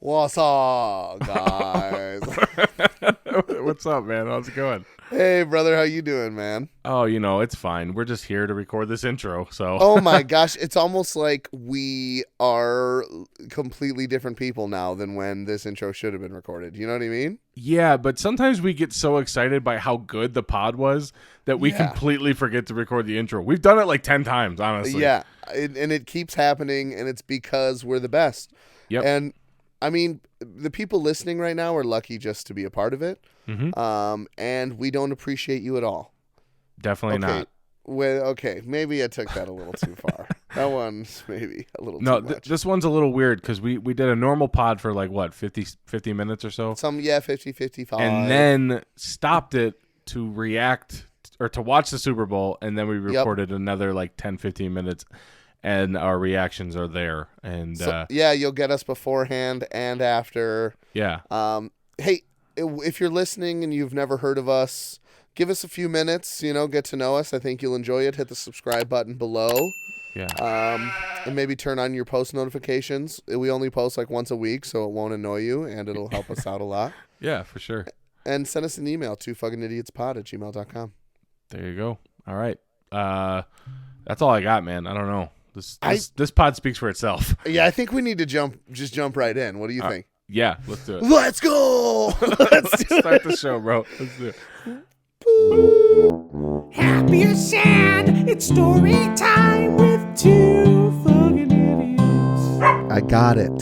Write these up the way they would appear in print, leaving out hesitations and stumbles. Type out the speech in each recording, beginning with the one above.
What's up, guys? What's up, man? How's it going? Hey, brother, how you doing, man? Oh, it's fine. We're just here to record this intro, so. Oh my gosh, it's almost like we are completely different people now than when this intro should have been recorded. You know what I mean? Yeah, but sometimes we get so excited by how good the pod was that we completely forget to record the intro. We've done it like 10 times, honestly. Yeah, and it keeps happening, and it's because we're the best. Yep. And, I mean, the people listening right now are lucky just to be a part of it. Mm-hmm. And we don't appreciate you at all. Definitely not. Well, okay, maybe I took that a little too far. That one's maybe a little No, too much. this one's a little weird because we did a normal pod for like, what, 50 minutes or so? 50, 55. And then stopped it to react or to watch the Super Bowl, and then we recorded another like 10, 15 minutes, and our reactions are there. And you'll get us beforehand and after. Yeah. Hey, if you're listening and you've never heard of us, give us a few minutes, get to know us. I think you'll enjoy it. Hit the subscribe button below. Yeah. And maybe turn on your post notifications. We only post like once a week, so it won't annoy you, and it'll help us out a lot. Yeah, for sure. And send us an email to fuckingidiotspod@gmail.com. There you go. All right. That's all I got, man. I don't know. This pod speaks for itself. Yeah, I think we need to jump right in. What do you think? Yeah, let's do it. Let's go. Let's start the show, bro. Let's do it. Happy or sad, it's story time with two fucking idiots. I got it.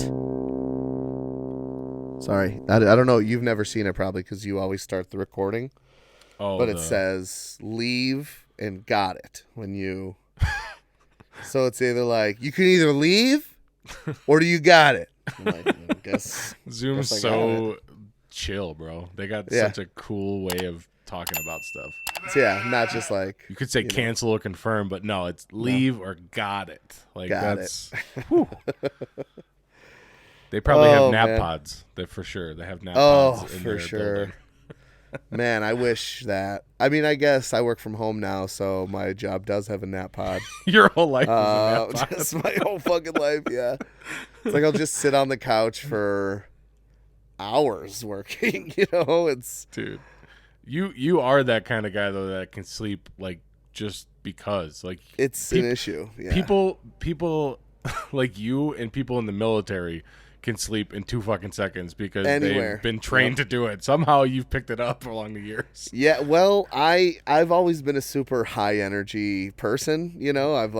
Sorry, I don't know. You've never seen it probably because you always start the recording. Oh, but it says leave and got it when you. So it's either like you can either leave or do you got it. I'm like, I guess Zoom's so chill, bro. They got such a cool way of talking about stuff. Yeah, not just like you could say cancel or confirm, but no, it's leave or got it. Like got that's. They probably have nap man. pods. That for sure. They have nap pods in for their sure. building. Man, I wish that. I mean, I guess I work from home now, so my job does have a nap pod. Your whole life is a nap pod. Just my whole fucking life, yeah. It's like I'll just sit on the couch for hours working, It's dude. You are that kind of guy though that can sleep like just because like it's an issue. Yeah. People like you and people in the military can sleep in 2 fucking seconds because they've been trained to do it. Somehow you've picked it up along the years. Yeah, well, I've always been a super high energy person, I've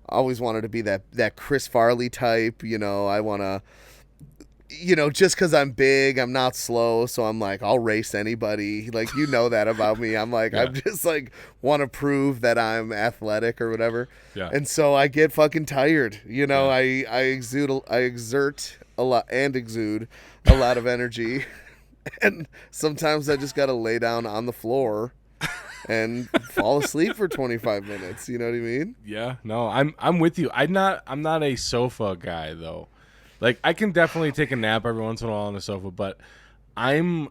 always wanted to be that Chris Farley type, I want to just because I'm big, I'm not slow, so I'm like, I'll race anybody. Like, that about me. I'm like, I'm just like, want to prove that I'm athletic or whatever. Yeah. And so I get fucking tired. I exert a lot and exude a lot of energy. And sometimes I just got to lay down on the floor and fall asleep for 25 minutes. You know what I mean? Yeah, no, I'm with you. I'm not a sofa guy though. Like, I can definitely take a nap every once in a while on the sofa, but I'm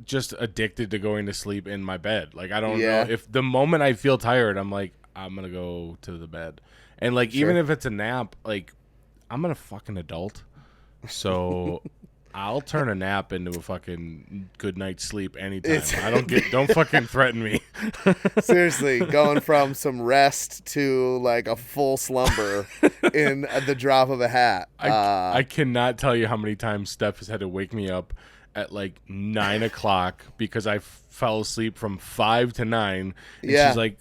just addicted to going to sleep in my bed. Like, I don't know. If the moment I feel tired, I'm like, I'm going to go to the bed. And, like, even if it's a nap, like, I'm a fucking adult. So I'll turn a nap into a fucking good night's sleep anytime. Don't fucking threaten me. Seriously, going from some rest to like a full slumber in the drop of a hat. I cannot tell you how many times Steph has had to wake me up at like 9 o'clock because I fell asleep from 5 to 9. And she's like,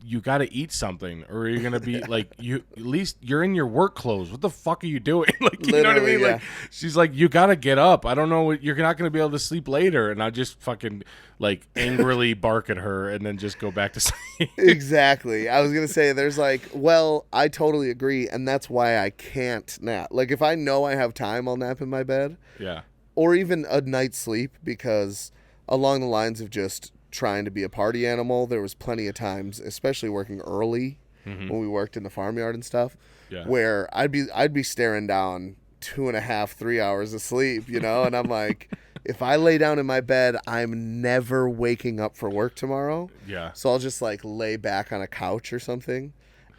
you got to eat something or you're going to be like, at least you're in your work clothes. What the fuck are you doing? Like, you know what I mean? Like, she's like, you got to get up. I don't know. You're not going to be able to sleep later. And I just fucking like angrily bark at her and then just go back to sleep. Exactly. I was going to say there's like, well, I totally agree. And that's why I can't nap. Like if I know I have time, I'll nap in my bed. Yeah. Or even a night's sleep because along the lines of just trying to be a party animal, there was plenty of times, especially working early when we worked in the farmyard and stuff, where I'd be staring down 2.5, 3 hours of sleep, and I'm like, if I lay down in my bed, I'm never waking up for work tomorrow. Yeah. So I'll just like lay back on a couch or something.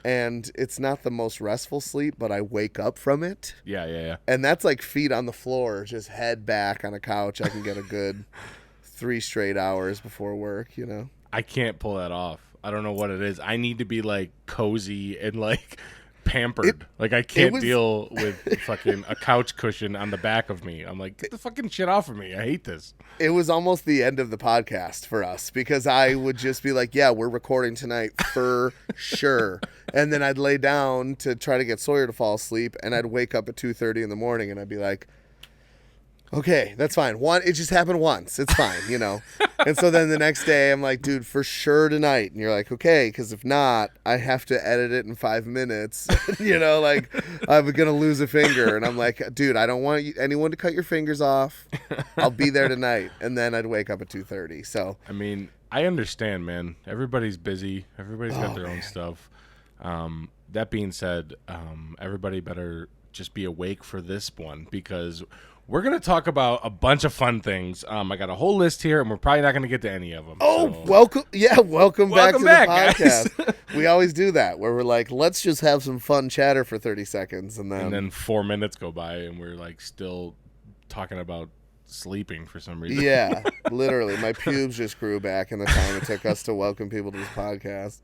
and it's not the most restful sleep, but I wake up from it. Yeah. And that's like feet on the floor, just head back on a couch. I can get a good 3 straight hours before work, you know? I can't pull that off. I don't know what it is. I need to be like cozy and like pampered. I can't deal with fucking a couch cushion on the back of me. I'm like, get the fucking shit off of me. I hate this. It was almost the end of the podcast for us because I would just be like, yeah, we're recording tonight for sure. And then I'd lay down to try to get Sawyer to fall asleep, and I'd wake up at 2:30 in the morning, and I'd be like, okay, that's fine. It just happened once. It's fine, you know? And so then the next day, I'm like, dude, for sure tonight. And you're like, okay, because if not, I have to edit it in 5 minutes. You know, like, I'm going to lose a finger. And I'm like, dude, I don't want anyone to cut your fingers off. I'll be there tonight. And then I'd wake up at 2:30. So, I mean, I understand, man. Everybody's busy. Everybody's got their own stuff. That being said, everybody better just be awake for this one because we're going to talk about a bunch of fun things. I got a whole list here, and we're probably not going to get to any of them. Oh, so. welcome. Yeah, welcome back to the podcast. Guys. We always do that, where we're like, let's just have some fun chatter for 30 seconds. And then 4 minutes go by, and we're like still talking about sleeping for some reason. Yeah, literally. My pubes just grew back in the time it took us to welcome people to this podcast.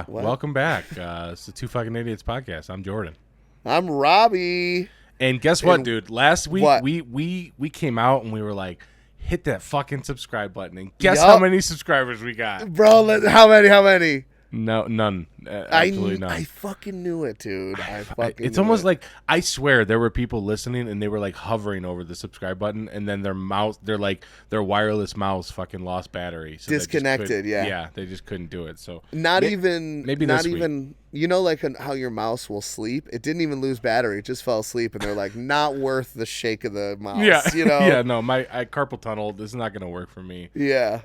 Welcome back. It's the Two Fucking Idiots podcast. I'm Jordan. I'm Robbie. And guess what, dude? Last week we came out and we were like, hit that fucking subscribe button. And guess how many subscribers we got? Bro, how many? No, none. Absolutely none. I fucking knew it, dude. It's almost like, I swear there were people listening and they were like hovering over the subscribe button, and then their wireless mouse fucking lost battery. So disconnected, yeah. Yeah, they just couldn't do it. So not even you know, like how your mouse will sleep? It didn't even lose battery. It just fell asleep, and they're like, not worth the shake of the mouse. Yeah, you know? Yeah, no, my carpal tunnel, this is not going to work for me. Yeah.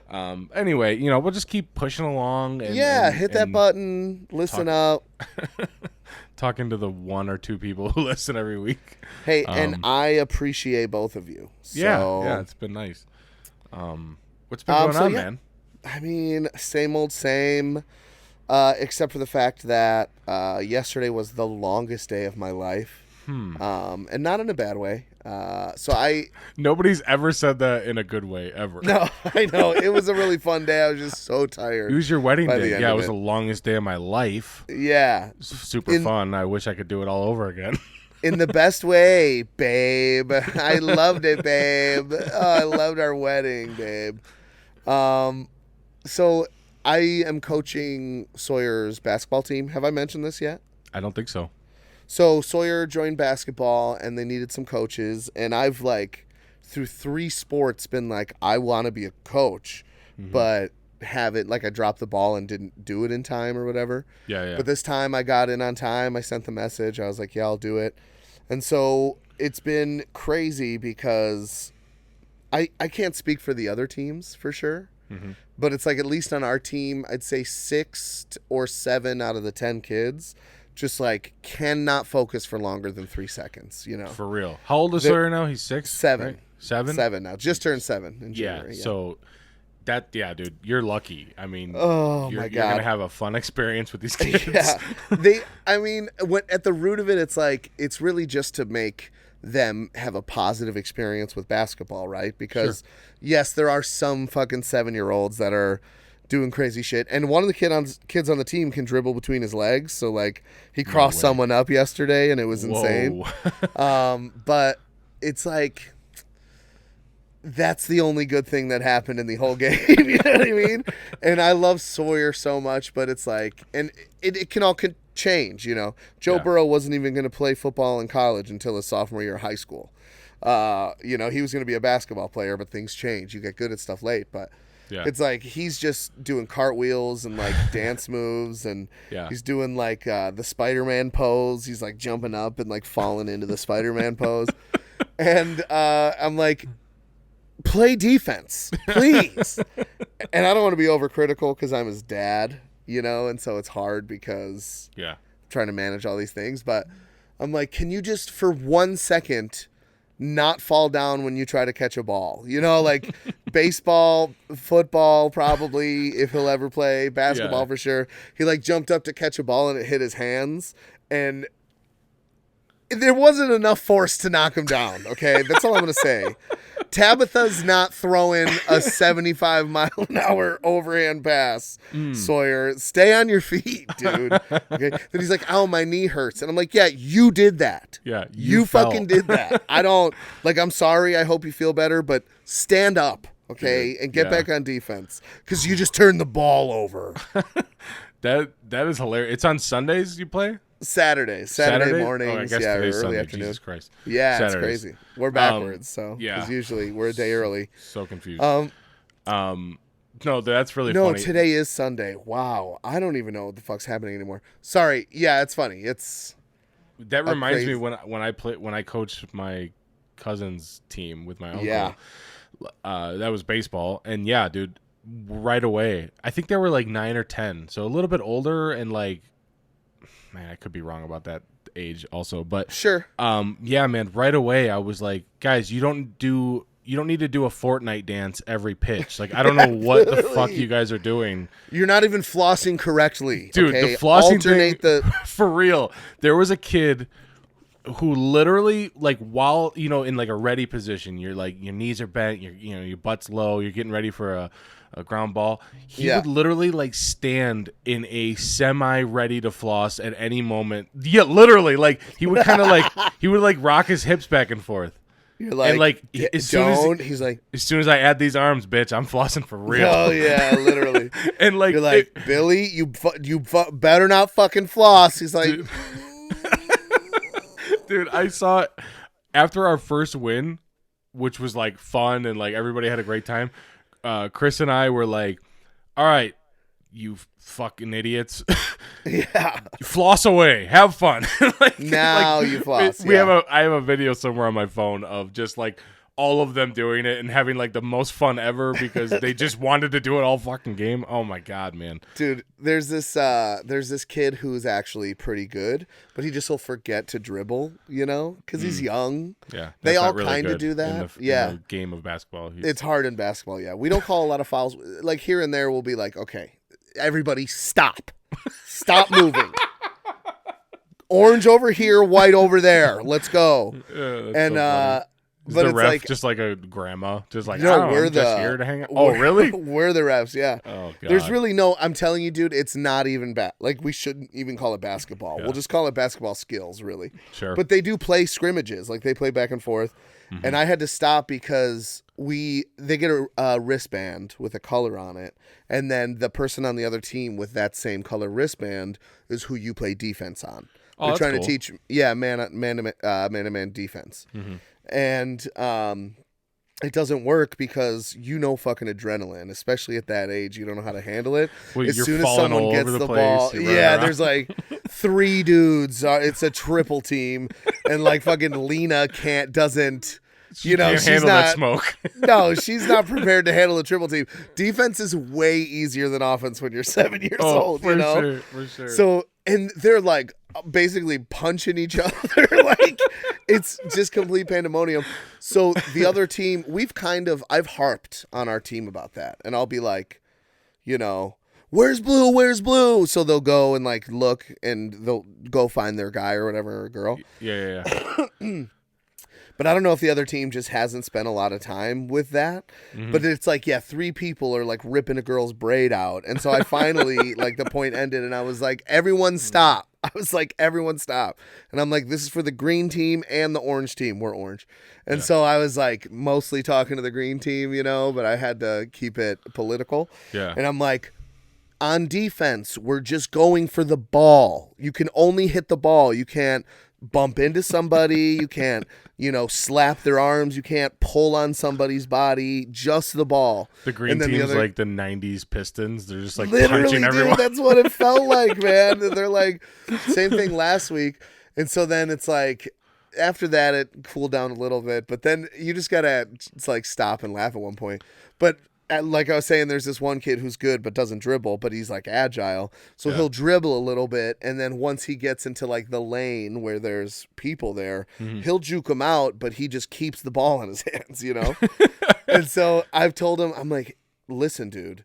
Anyway, you know, we'll just keep pushing along. And, hit that button. Listen up. Talking to the 1 or 2 people who listen every week. Hey, and I appreciate both of you. So, yeah, it's been nice. What's been going on, man? I mean, same old same. Except for the fact that yesterday was the longest day of my life. And not in a bad way. Nobody's ever said that in a good way, ever. No, I know. It was a really fun day. I was just so tired. It was your wedding day. Yeah, it was the longest day of my life. Yeah. Super fun. I wish I could do it all over again. In the best way, babe. I loved it, babe. Oh, I loved our wedding, babe. So I am coaching Sawyer's basketball team. Have I mentioned this yet? I don't think so. So Sawyer joined basketball, and they needed some coaches. And I've, like, through 3 sports been like, I want to be a coach, but haven't. Like, I dropped the ball and didn't do it in time or whatever. Yeah. But this time I got in on time. I sent the message. I was like, yeah, I'll do it. And so it's been crazy because I can't speak for the other teams for sure. But it's like, at least on our team, I'd say 6 or 7 out of the 10 kids just like cannot focus for longer than 3 seconds, you know. For real. How old is Sawyer now? He's 6? 7. Right? 7? 7 now. Just turned 7 in January. Yeah. So dude, you're lucky. I mean, my God, you're gonna have a fun experience with these kids. Yeah. At the root of it, it's like, it's really just to make them have a positive experience with basketball, right? Because yes, there are some fucking 7-year-olds that are doing crazy shit, and one of the kids on the team can dribble between his legs, so like he crossed someone up yesterday and it was insane. But it's like, that's the only good thing that happened in the whole game. You know what I mean? And I love Sawyer so much, but it's like, and it can all change, you know. Joe Burrow wasn't even going to play football in college until his sophomore year of high school. You know, he was going to be a basketball player, but things change. You get good at stuff late, but it's like he's just doing cartwheels and like dance moves, and he's doing like the Spider-Man pose. He's like jumping up and like falling into the Spider-Man pose. And I'm like, play defense, please. And I don't want to be overcritical because I'm his dad, you know, and so it's hard because I'm trying to manage all these things. But I'm like, can you just for 1 second not fall down when you try to catch a ball? You know, like baseball, football, probably if he'll ever play basketball for sure. He like jumped up to catch a ball and it hit his hands, and there wasn't enough force to knock him down. Okay, that's all I'm gonna say. Tabitha's not throwing a 75-mile-an-hour overhand pass. Sawyer, stay on your feet, dude. Okay. Then he's like, "Ow, my knee hurts," and I'm like, "Yeah, you did that. Yeah, you fucking did that. I don't like. I'm sorry. I hope you feel better, but stand up, okay, and get back on defense because you just turned the ball over." That is hilarious. It's on Sundays you play? Saturday mornings, I guess early Sunday. afternoon. Jesus Christ. Yeah, Saturdays. it's crazy. We're backwards, because usually we're a day early. So confused. No, that's really funny. No, today is Sunday. Wow, I don't even know what the fuck's happening anymore. Sorry. Yeah, it's funny. That reminds me when I coached my cousin's team with my uncle. Yeah. That was baseball, and yeah, dude, right away. I think they were like 9 or 10, so a little bit older, and like. Man, I could be wrong about that age also, but sure. Yeah, man, right away I was like, guys, you don't need to do a Fortnite dance every pitch. Like, I don't know what the fuck you guys are doing. You're not even flossing correctly. Dude, okay? The flossing Alternate thing, for real. There was a kid who literally, like, while, in like a ready position, you're like, your knees are bent, your butt's low, you're getting ready for a ground ball. He would literally like stand in a semi-ready to floss at any moment. Yeah, literally, like he would kind of like rock his hips back and forth. You're like, and like he's like, as soon as I add these arms, bitch, I'm flossing for real. Oh yeah, literally. And like, you're like, Billy, you better not fucking floss. He's like, dude, I saw it after our first win, which was like fun and like everybody had a great time. Chris and I were like, all right, you fucking idiots. Yeah. Floss away. Have fun. You floss. I have a video somewhere on my phone of just like all of them doing it and having like the most fun ever because they just wanted to do it all fucking game. Oh my God, man. Dude, there's this kid who's actually pretty good, but he just will forget to dribble, because he's young. Yeah. They all really kind of do that. In the game of basketball. It's hard in basketball, yeah. We don't call a lot of fouls. Like here and there we'll be like, okay, everybody stop. Stop moving. Orange over here, white over there. Let's go. Yeah, and so but the it's ref like just like a grandma, just like we're just here to hang out. Oh, really? We're the refs, yeah. Oh God. There's really no. I'm telling you, dude, it's not even bad. Like we shouldn't even call it basketball. Yeah. We'll just call it basketball skills, really. Sure. But they do play scrimmages, like they play back and forth. Mm-hmm. And I had to stop because they get a wristband with a color on it, and then the person on the other team with that same color wristband is who you play defense on. Oh, they're trying cool. to teach, man-to-man defense. Mm-hmm. And it doesn't work because fucking adrenaline, especially at that age. You don't know how to handle it. Well, as soon as someone gets the ball, there's like 3 dudes. It's a triple team, and like fucking Lena doesn't. She can't handle that smoke. No, she's not prepared to handle a triple team. Defense is way easier than offense when you're 7 years old. For sure. So, and they're like basically punching each other. Like it's just complete pandemonium. So the other team, I've harped on our team about that, and I'll be like, where's blue? Where's blue? So they'll go and like look, and they'll go find their guy or whatever, or girl. Yeah. But I don't know if the other team just hasn't spent a lot of time with that. Mm-hmm. But it's like, 3 people are like ripping a girl's braid out. And so I finally, like the point ended and I was like, everyone stop. And I'm like, this is for the green team and the orange team. We're orange. And so I was like mostly talking to the green team, but I had to keep it political. Yeah. And I'm like, on defense, we're just going for the ball. You can only hit the ball. You can't bump into somebody. You can't, slap their arms. You can't pull on somebody's body. Just the ball. The green team's like the 90s Pistons. They're just like literally, punching everyone. Dude, that's what it felt like, man. They're like, same thing last week. And so then it's like, after that, it cooled down a little bit. But then you just got to stop and laugh at one point. But like I was saying, there's this one kid who's good but doesn't dribble, but he's like agile. So he'll dribble a little bit, and then once he gets into like the lane where there's people there, he'll juke him out, but he just keeps the ball in his hands, And so I've told him, I'm like, listen, dude,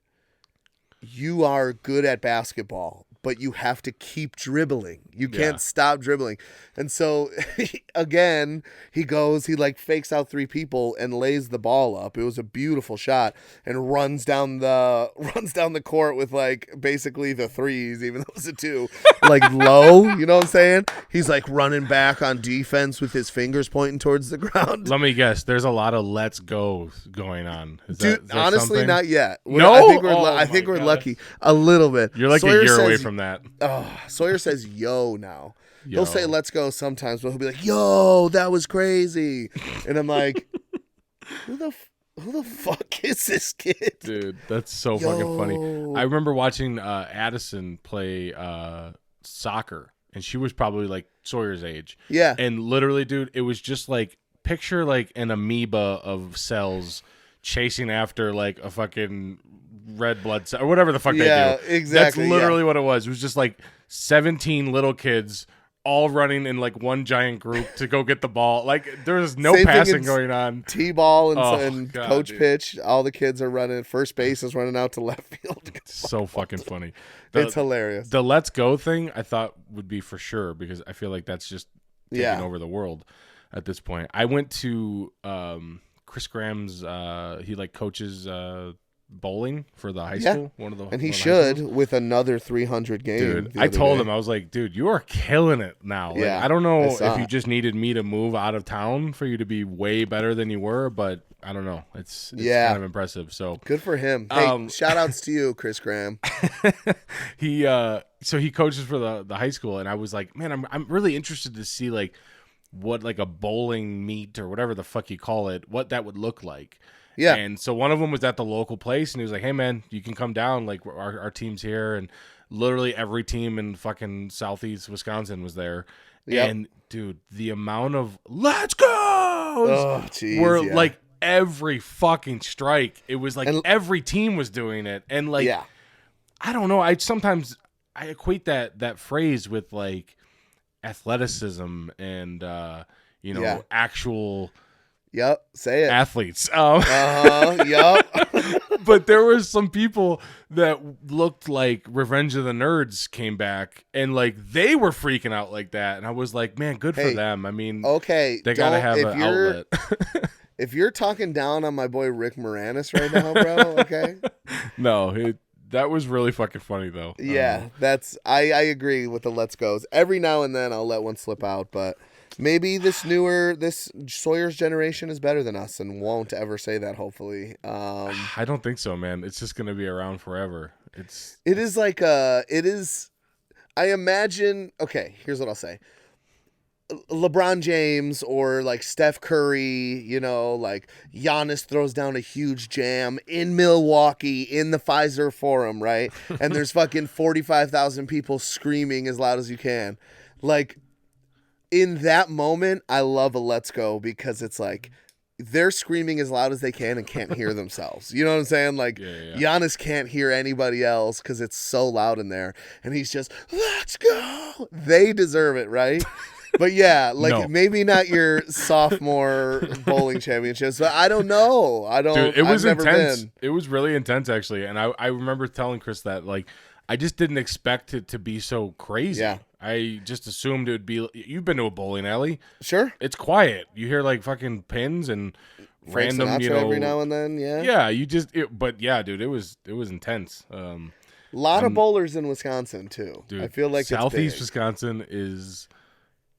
you are good at basketball, but you have to keep dribbling. You can't stop dribbling. And so, again, he like fakes out 3 people and lays the ball up. It was a beautiful shot and runs down the court with like basically the threes, even though it was a 2, like low. You know what I'm saying? He's like running back on defense with his fingers pointing towards the ground. Let me guess. There's a lot of let's go going on. Dude, honestly, something? not yet. No? I think we're lucky a little bit. You're like Sawyer a year away says, from that. Sawyer says yo now. Yo. He'll say let's go sometimes, but he'll be like, yo, that was crazy. And I'm like, who the fuck is this kid? Dude, that's so fucking funny. I remember watching Addison play soccer, and she was probably like Sawyer's age. Yeah. And literally, dude, it was just like, picture like an amoeba of cells chasing after like a fucking red blood cell or whatever the fuck they do. Yeah, exactly. That's literally what it was. It was just like 17 little kids all running in like one giant group to go get the ball. Like there was no passing going on. T-ball and God, coach dude. pitch. All the kids are running. First base is running out to left field. So fucking funny. It's hilarious. The let's go thing I thought would be for sure, because I feel like that's just taking over the world at this point. I went to Chris Graham's he like coaches bowling for the high school. And he should with another 300 games. Dude, I told him, I was like, dude, you are killing it now. Like, I don't know if you just needed me to move out of town for you to be way better than you were, but I don't know. It's kind of impressive. So good for him. Hey, shout outs to you, Chris Graham. So he coaches for the high school, and I was like, man, I'm really interested to see like what like a bowling meet or whatever the fuck you call it, what that would look like. Yeah. And so one of them was at the local place, and he was like, hey man, you can come down, like our team's here. And literally every team in fucking Southeast Wisconsin was there. Yep. And dude, the amount of let's go were like every fucking strike. It was like every team was doing it. And like, I don't know. I equate that phrase with like athleticism and, actual Yep, say it. Athletes. Yep. But there were some people that looked like Revenge of the Nerds came back, and like they were freaking out like that, and I was like, man, good for them. I mean, they gotta have an outlet. If you're talking down on my boy Rick Moranis right now, bro, okay? No, that was really fucking funny though. Yeah, I agree with the let's goes. Every now and then I'll let one slip out, but maybe this Sawyer's generation is better than us and won't ever say that, hopefully. I don't think so, man. It's just going to be around forever. It is, I imagine, okay, here's what I'll say. LeBron James or like Steph Curry, like Giannis throws down a huge jam in Milwaukee in the Pfizer Forum, right? And there's fucking 45,000 people screaming as loud as you can. Like, in that moment, I love a let's go because it's like they're screaming as loud as they can and can't hear themselves. You know what I'm saying? Like Giannis can't hear anybody else because it's so loud in there. And he's just, let's go. They deserve it, right? But yeah, like maybe not your sophomore bowling championships, but I don't know. Dude, it was intense. It was really intense, actually. And I remember telling Chris that, like, I just didn't expect it to be so crazy. Yeah. I just assumed it would be. You've been to a bowling alley, sure? It's quiet. You hear like fucking pins and Frank random, Sinatra every now and then. Yeah, yeah. But yeah, dude, it was intense. A lot of bowlers in Wisconsin too. Dude, I feel like Southeast Wisconsin is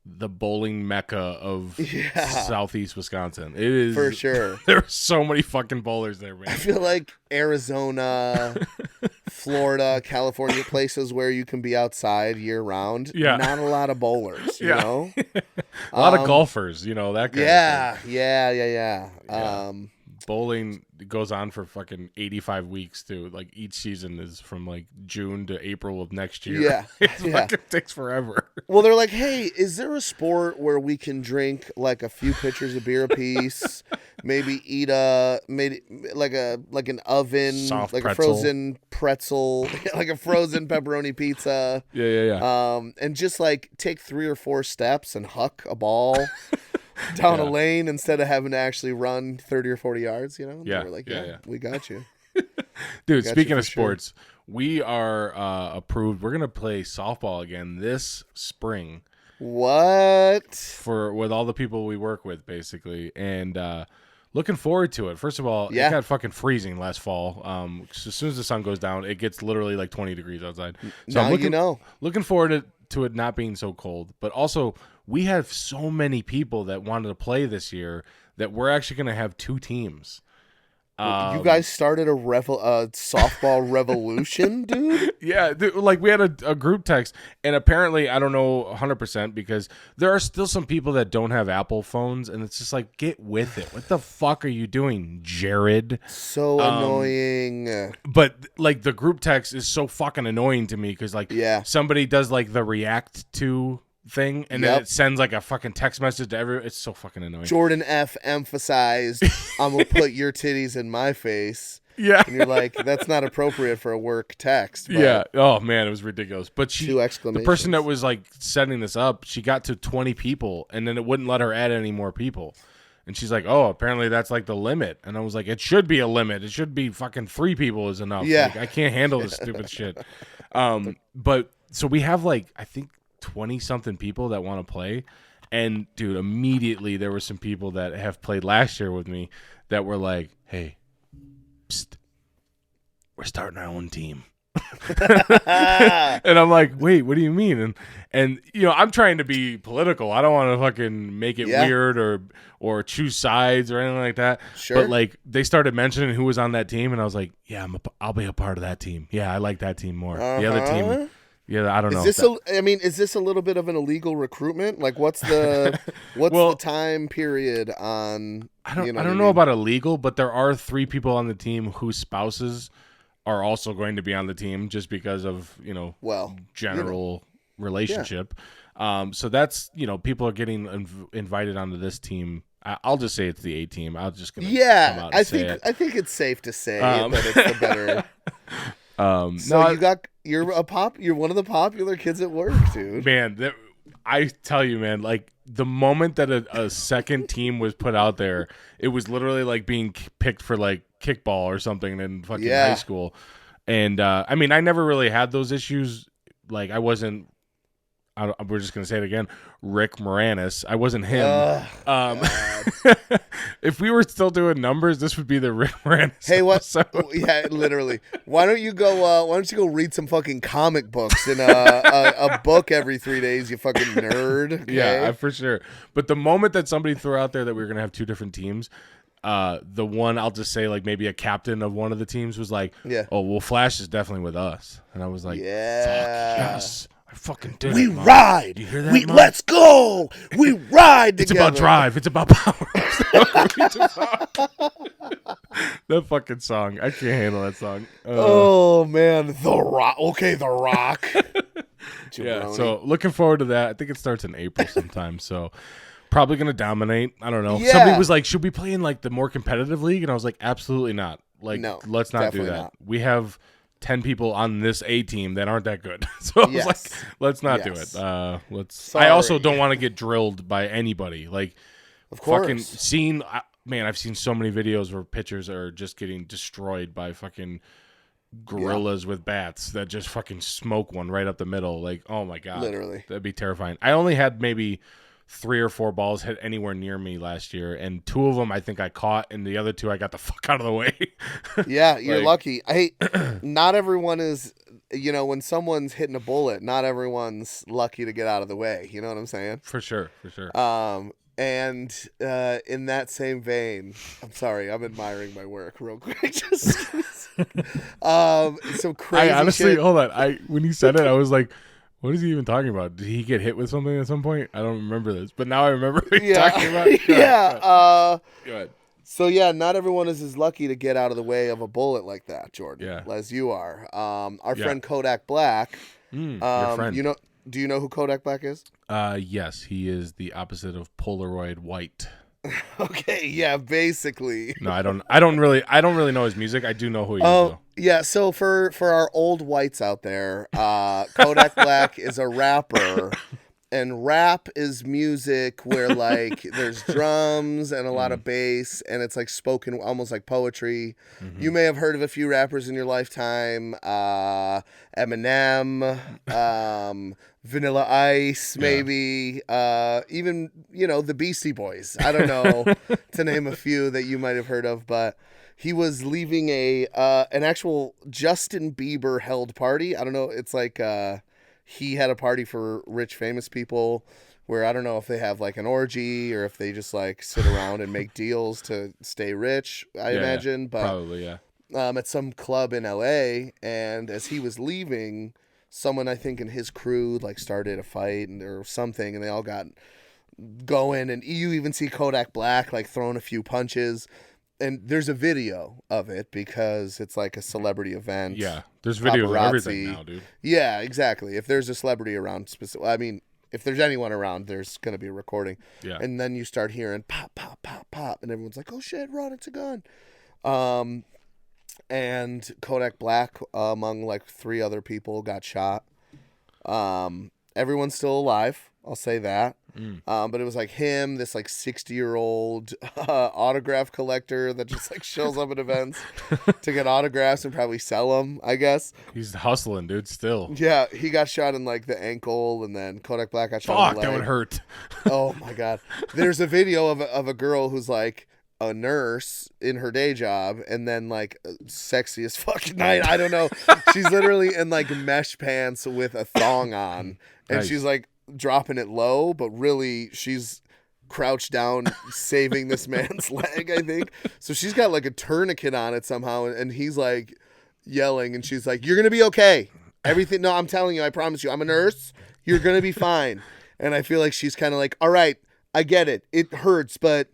the bowling mecca of Southeast Wisconsin. It is for sure. There are so many fucking bowlers there, man. I feel like Arizona, Florida, California, places where you can be outside year round. Yeah, not a lot of bowlers. You know, a lot of golfers. You know that kind of thing. Yeah. Bowling goes on for fucking 85 weeks too. Like each season is from like June to April of next year. Yeah, it fucking takes forever. Well, they're like, hey, is there a sport where we can drink like a few pitchers of beer apiece? Maybe eat like an oven, soft like pretzel. a frozen pretzel, like a frozen pepperoni pizza. Yeah. And just like take 3 or 4 steps and huck a ball. down a lane instead of having to actually run 30 or 40 yards, you know? Yeah. They were like, yeah, we got you. Dude, speaking of sports, we are approved. We're going to play softball again this spring. What? With all the people we work with, basically. And looking forward to it. First of all, it got fucking freezing last fall. As soon as the sun goes down, it gets literally like 20 degrees outside. So I'm looking forward to it not being so cold. But also, we have so many people that wanted to play this year that we're actually going to have 2 teams. You guys started a softball revolution, dude? Yeah, dude, like we had a group text, and apparently, I don't know 100% because there are still some people that don't have Apple phones, and it's just like, get with it. What the fuck are you doing, Jared? So annoying. But like the group text is so fucking annoying to me because like somebody does like the react to thing and then it sends like a fucking text message to everyone. It's so fucking annoying. Jordan F emphasized, I'm gonna put your titties in my face. Yeah. And you're like, that's not appropriate for a work text. But yeah. Oh man, it was ridiculous. But the person that was like setting this up, she got to 20 people and then it wouldn't let her add any more people. And she's like, oh, apparently that's like the limit. And I was like, it should be a limit. It should be fucking 3 people is enough. Yeah. Like, I can't handle this stupid shit. But so we have like, I think 20-something people that want to play. And, dude, immediately there were some people that have played last year with me that were like, hey, psst, we're starting our own team. And I'm like, wait, what do you mean? And you know, I'm trying to be political. I don't want to fucking make it weird or choose sides or anything like that. Sure. But like they started mentioning who was on that team, and I was like, yeah, I'll be a part of that team. Yeah, I like that team more. The other team. Yeah, I don't know. Is this a little bit of an illegal recruitment? Like, what's the the time period on? I don't know about illegal, but there are 3 people on the team whose spouses are also going to be on the team just because of general relationship. So that's people are getting invited onto this team. I'll just say it's the A team. I'll just come out and I think it's safe to say that it's the better. You're one of the popular kids at work, dude. Man, I tell you, man, like the moment that a second team was put out there, it was literally like being picked for like kickball or something in fucking high school. And I mean, I never really had those issues. Like I wasn't. We're just gonna say it again. Rick Moranis. I wasn't him. If we were still doing numbers, this would be the Rick Moranis. Hey, what? Yeah, literally. Why don't you go read some fucking comic books in a book every 3 days? You fucking nerd. Okay? Yeah, for sure. But the moment that somebody threw out there that we were gonna have 2 different teams, the one I'll just say like maybe a captain of one of the teams was like, oh well, Flash is definitely with us, and I was like, fuck yes. I fucking did we it, Mom. Ride. Do you hear that, Mom? Let's go. We ride together. It's about drive. It's about power. That fucking song. I can't handle that song. Oh, man. The Rock. Okay, The Rock. Yeah, so looking forward to that. I think it starts in April sometime, so probably going to dominate. I don't know. Yeah. Somebody was like, should we play in like the more competitive league? And I was like, absolutely not. Like, no, let's not do that. Not. We have 10 people on this A team that aren't that good. So I was like, let's not do it. I also don't want to get drilled by anybody. Like, of course. Fucking I've seen so many videos where pitchers are just getting destroyed by fucking gorillas with bats that just fucking smoke one right up the middle. Like, oh my God. Literally. That'd be terrifying. I only had maybe 3 or 4 balls hit anywhere near me last year, and 2 of them I think I caught, and the other 2 I got the fuck out of the way. Yeah, you're lucky. Not everyone is, when someone's hitting a bullet, not everyone's lucky to get out of the way. You know what I'm saying? For sure. And in that same vein, I'm sorry, I'm admiring my work real quick. Just some crazy. I honestly, shit. Hold on. When you said it, I was like, what is he even talking about? Did he get hit with something at some point? I don't remember this, but now I remember what you're talking about. Go ahead. So yeah, not everyone is as lucky to get out of the way of a bullet like that, Jordan, as you are. Our friend Kodak Black. Your friend. Do you know who Kodak Black is? Yes, he is the opposite of Polaroid white. Okay, yeah, basically. No, I don't really know his music. I do know who he is though. Yeah, so for our old whites out there, Kodak Black is a rapper, And rap is music where like there's drums and a lot of bass, and it's like spoken, almost like poetry. You may have heard of a few rappers in your lifetime, Eminem, Vanilla Ice, maybe, even the Beastie Boys. I don't know to name a few that you might have heard of, but he was leaving an actual Justin Bieber held party. I don't know. It's like he had a party for rich, famous people where I don't know if they have like an orgy or if they just like sit around and make deals to stay rich, I imagine. But probably, yeah. At some club in LA, and as he was leaving, someone I think in his crew like started a fight or something, and they all got going, and you even see Kodak Black like throwing a few punches. And there's a video of it because it's like a celebrity event. Yeah, there's videos of everything now, dude. Yeah, exactly. If there's a celebrity around, if there's anyone around, there's going to be a recording. Yeah. And then you start hearing pop, pop, pop, pop, and everyone's like, oh shit, run, it's a gun. And Kodak Black, among like 3 other people, got shot. Everyone's still alive, I'll say that. But it was like him, this like 60-year-old autograph collector that just like shows up at events to get autographs and probably sell them, I guess. He's hustling, dude, still. Yeah, he got shot in like the ankle, and then Kodak Black got shot in the leg. That would hurt. Oh my God. There's a video of a girl who's like a nurse in her day job, and then like sexy as fucking night. I don't know. She's literally in like mesh pants with a thong on, and she's like dropping it low, but really she's crouched down saving this man's leg, I think. So she's got like a tourniquet on it somehow, and he's like yelling, and she's like, you're gonna be okay. Everything, no, I'm telling you, I promise you, I'm a nurse, you're gonna be fine. And I feel like she's kind of like, all right, I get it, it hurts, but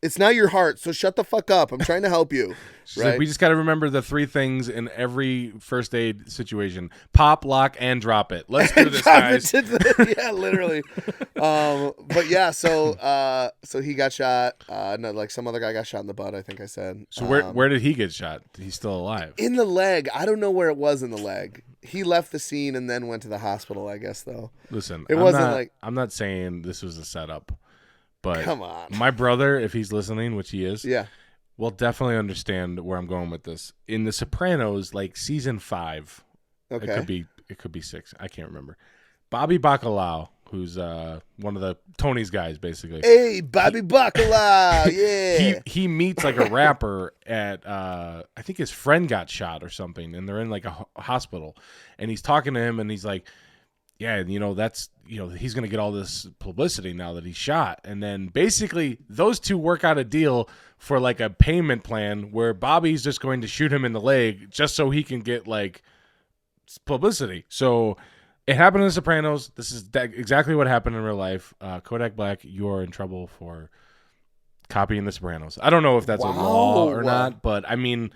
it's not your heart, so shut the fuck up. I'm trying to help you. She's like, we just got to remember the 3 things in every first aid situation: pop, lock, and drop it. Let's do this, guys. Yeah, literally. But yeah, so he got shot. No, like some other guy got shot in the butt, I think I said. So where did he get shot? He's still alive. In the leg. I don't know where it was in the leg. He left the scene and then went to the hospital, I guess, though. Listen, I'm not saying this was a setup. But come on, my brother, if he's listening, which he is, yeah, will definitely understand where I'm going with this. In The Sopranos, like season 5, okay, it could be 6, I can't remember. Bobby Bacalao, who's one of the Tony's guys, basically. Hey, Bobby Bacalao, yeah. He meets like a rapper at I think his friend got shot or something, and they're in like a hospital, and he's talking to him, and he's like, yeah, that's, he's going to get all this publicity now that he's shot. And then basically those two work out a deal for like a payment plan where Bobby's just going to shoot him in the leg just so he can get like publicity. So it happened in The Sopranos. This is exactly what happened in real life. Kodak Black, you're in trouble for copying The Sopranos. I don't know if that's a law or not, but I mean,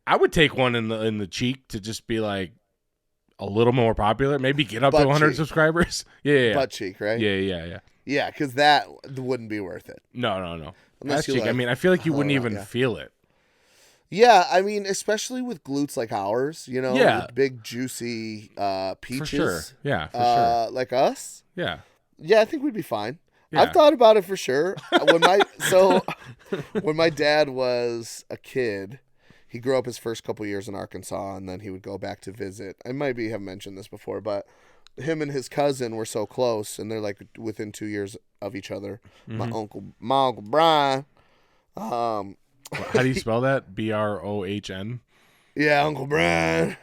I would take one in the cheek to just be like, a little more popular, maybe get up to 100 subscribers. Yeah. Butt cheek, right? Yeah. Yeah, because that wouldn't be worth it. No. Ass cheek. Like, I mean, I feel like you wouldn't even feel it. Yeah, I mean, especially with glutes like ours, with big juicy peaches. For sure. Yeah, for sure. Like us. Yeah. Yeah, I think we'd be fine. Yeah. I've thought about it for sure. When my dad was a kid, he grew up his first couple years in Arkansas, and then he would go back to visit. I might have mentioned this before, but him and his cousin were so close, and they're like within 2 years of each other. Mm-hmm. My uncle Brian. How do you spell that? Brohn? Yeah, Uncle Brian.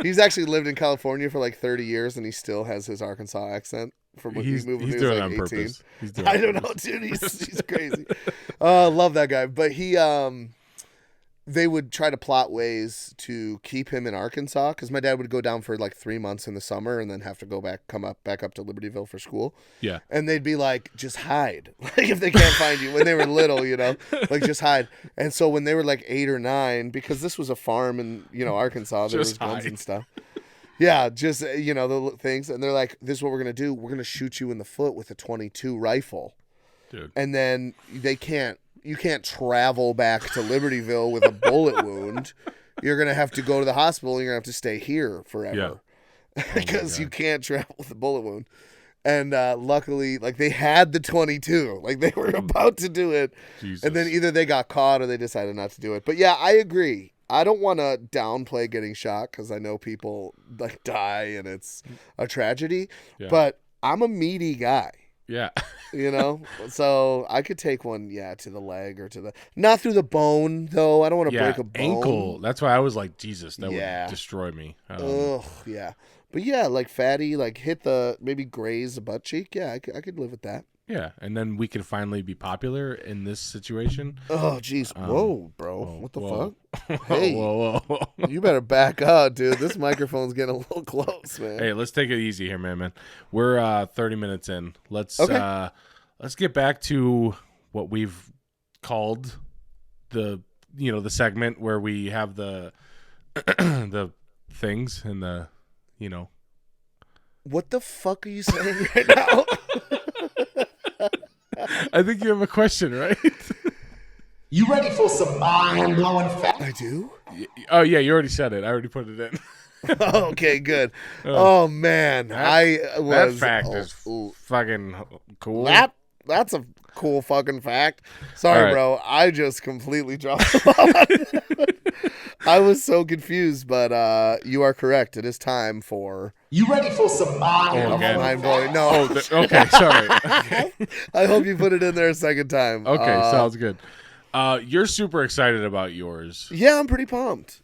He's actually lived in California for like 30 years, and he still has his Arkansas accent from when he moved when he was like 18. Purpose. I don't know, dude. He's crazy. Love that guy, but he they would try to plot ways to keep him in Arkansas, because my dad would go down for like 3 months in the summer and then have to come back up to Libertyville for school. Yeah. And they'd be like, just hide. Like if they can't find you when they were little, like just hide. And so when they were like 8 or 9, because this was a farm in, Arkansas, there was guns and stuff. Yeah, just, the things. And they're like, this is what we're going to do. We're going to shoot you in the foot with a .22 rifle. Dude. And then you can't travel back to Libertyville with a bullet wound. You're going to have to go to the hospital, and you're going to have to stay here forever. Because you can't travel with a bullet wound. And luckily, like, they had the 22. Like, they were about to do it. Jesus. And then either they got caught or they decided not to do it. But yeah, I agree. I don't want to downplay getting shot because I know people like die and it's a tragedy. Yeah. But I'm a meaty guy. Yeah. You know? So I could take one, to the leg or to the... Not through the bone, though. I don't want to break a bone. Ankle. That's why I was like, Jesus, that would destroy me. Ugh, yeah. But yeah, like fatty, like maybe graze the butt cheek. Yeah, I could live with that. Yeah, and then we could finally be popular in this situation. Oh, jeez. Whoa, bro. What the fuck? Hey, whoa. You better back up, dude. This microphone's getting a little close, man. Hey, let's take it easy here, man. We're 30 minutes in. Let's get back to what we've called the segment where we have the the things and the What the fuck are you saying right now? I think you have a question, right? You ready for some mind-blowing facts? I do? Oh, yeah, you already said it. I already put it in. Okay, good. Oh, man. That fact is fucking cool. That's a cool fucking fact. Sorry, right. bro. I just completely dropped the ball. I was so confused, but you are correct. It is time for... You ready for some mind blowing? No. Okay, sorry. Okay. I hope you put it in there a second time. Okay, sounds good. You're super excited about yours. Yeah, I'm pretty pumped.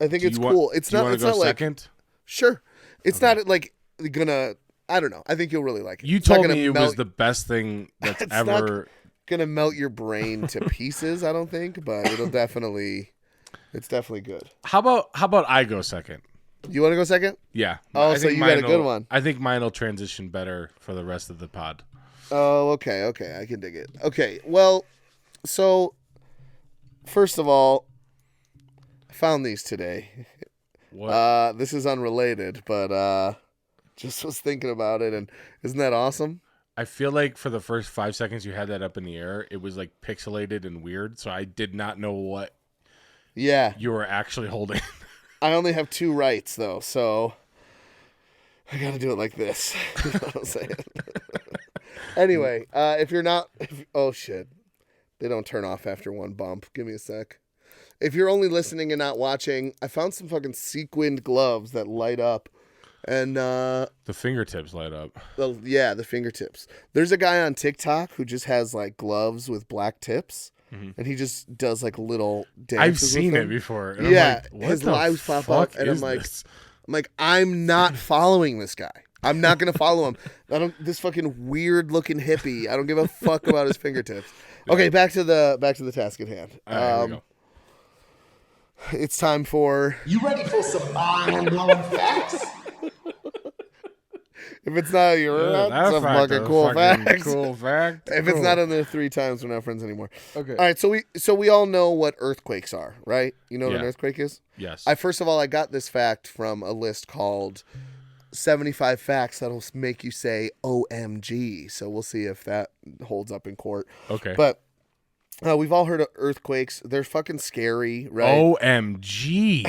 I think it's cool. It's not. It's not like second. Sure. It's not like gonna. I don't know. I think you'll really like it. You told me it was the best thing that's ever. Not gonna melt your brain to pieces. I don't think, but it'll definitely. It's definitely good. How about I go second? You want to go second? Yeah. Oh, so you got a good one. I think mine will transition better for the rest of the pod. Oh, okay. I can dig it. Okay. Well, so first of all, I found these today. What? This is unrelated, but just was thinking about it, and isn't that awesome? I feel like for the first 5 seconds you had that up in the air, it was like pixelated and weird, so I did not know what you were actually holding. I only have two rights, though, so I got to do it like this. You know what I'm saying? Anyway, if you're not... oh, shit. They don't turn off after one bump. Give me a sec. If you're only listening and not watching, I found some fucking sequined gloves that light up. And the fingertips light up. The fingertips. There's a guy on TikTok who just has like gloves with black tips, and he just does like little dances. I've seen it before. And yeah, I'm like, his lives pop up, and I'm like, I'm not following this guy. I'm not gonna follow him. This fucking weird looking hippie. I don't give a fuck about his fingertips. Okay, back to the task at hand. All right, here we go. It's time for... You ready for some mind-blowing facts? If it's not that's a fucking cool fact. Cool fact. If it's not in there 3 times, we're not friends anymore. Okay. All right, so we all know what earthquakes are, right? You know what an earthquake is? Yes. First of all, I got this fact from a list called 75 Facts That'll Make You Say OMG. So we'll see if that holds up in court. Okay. But we've all heard of earthquakes. They're fucking scary, right? OMG.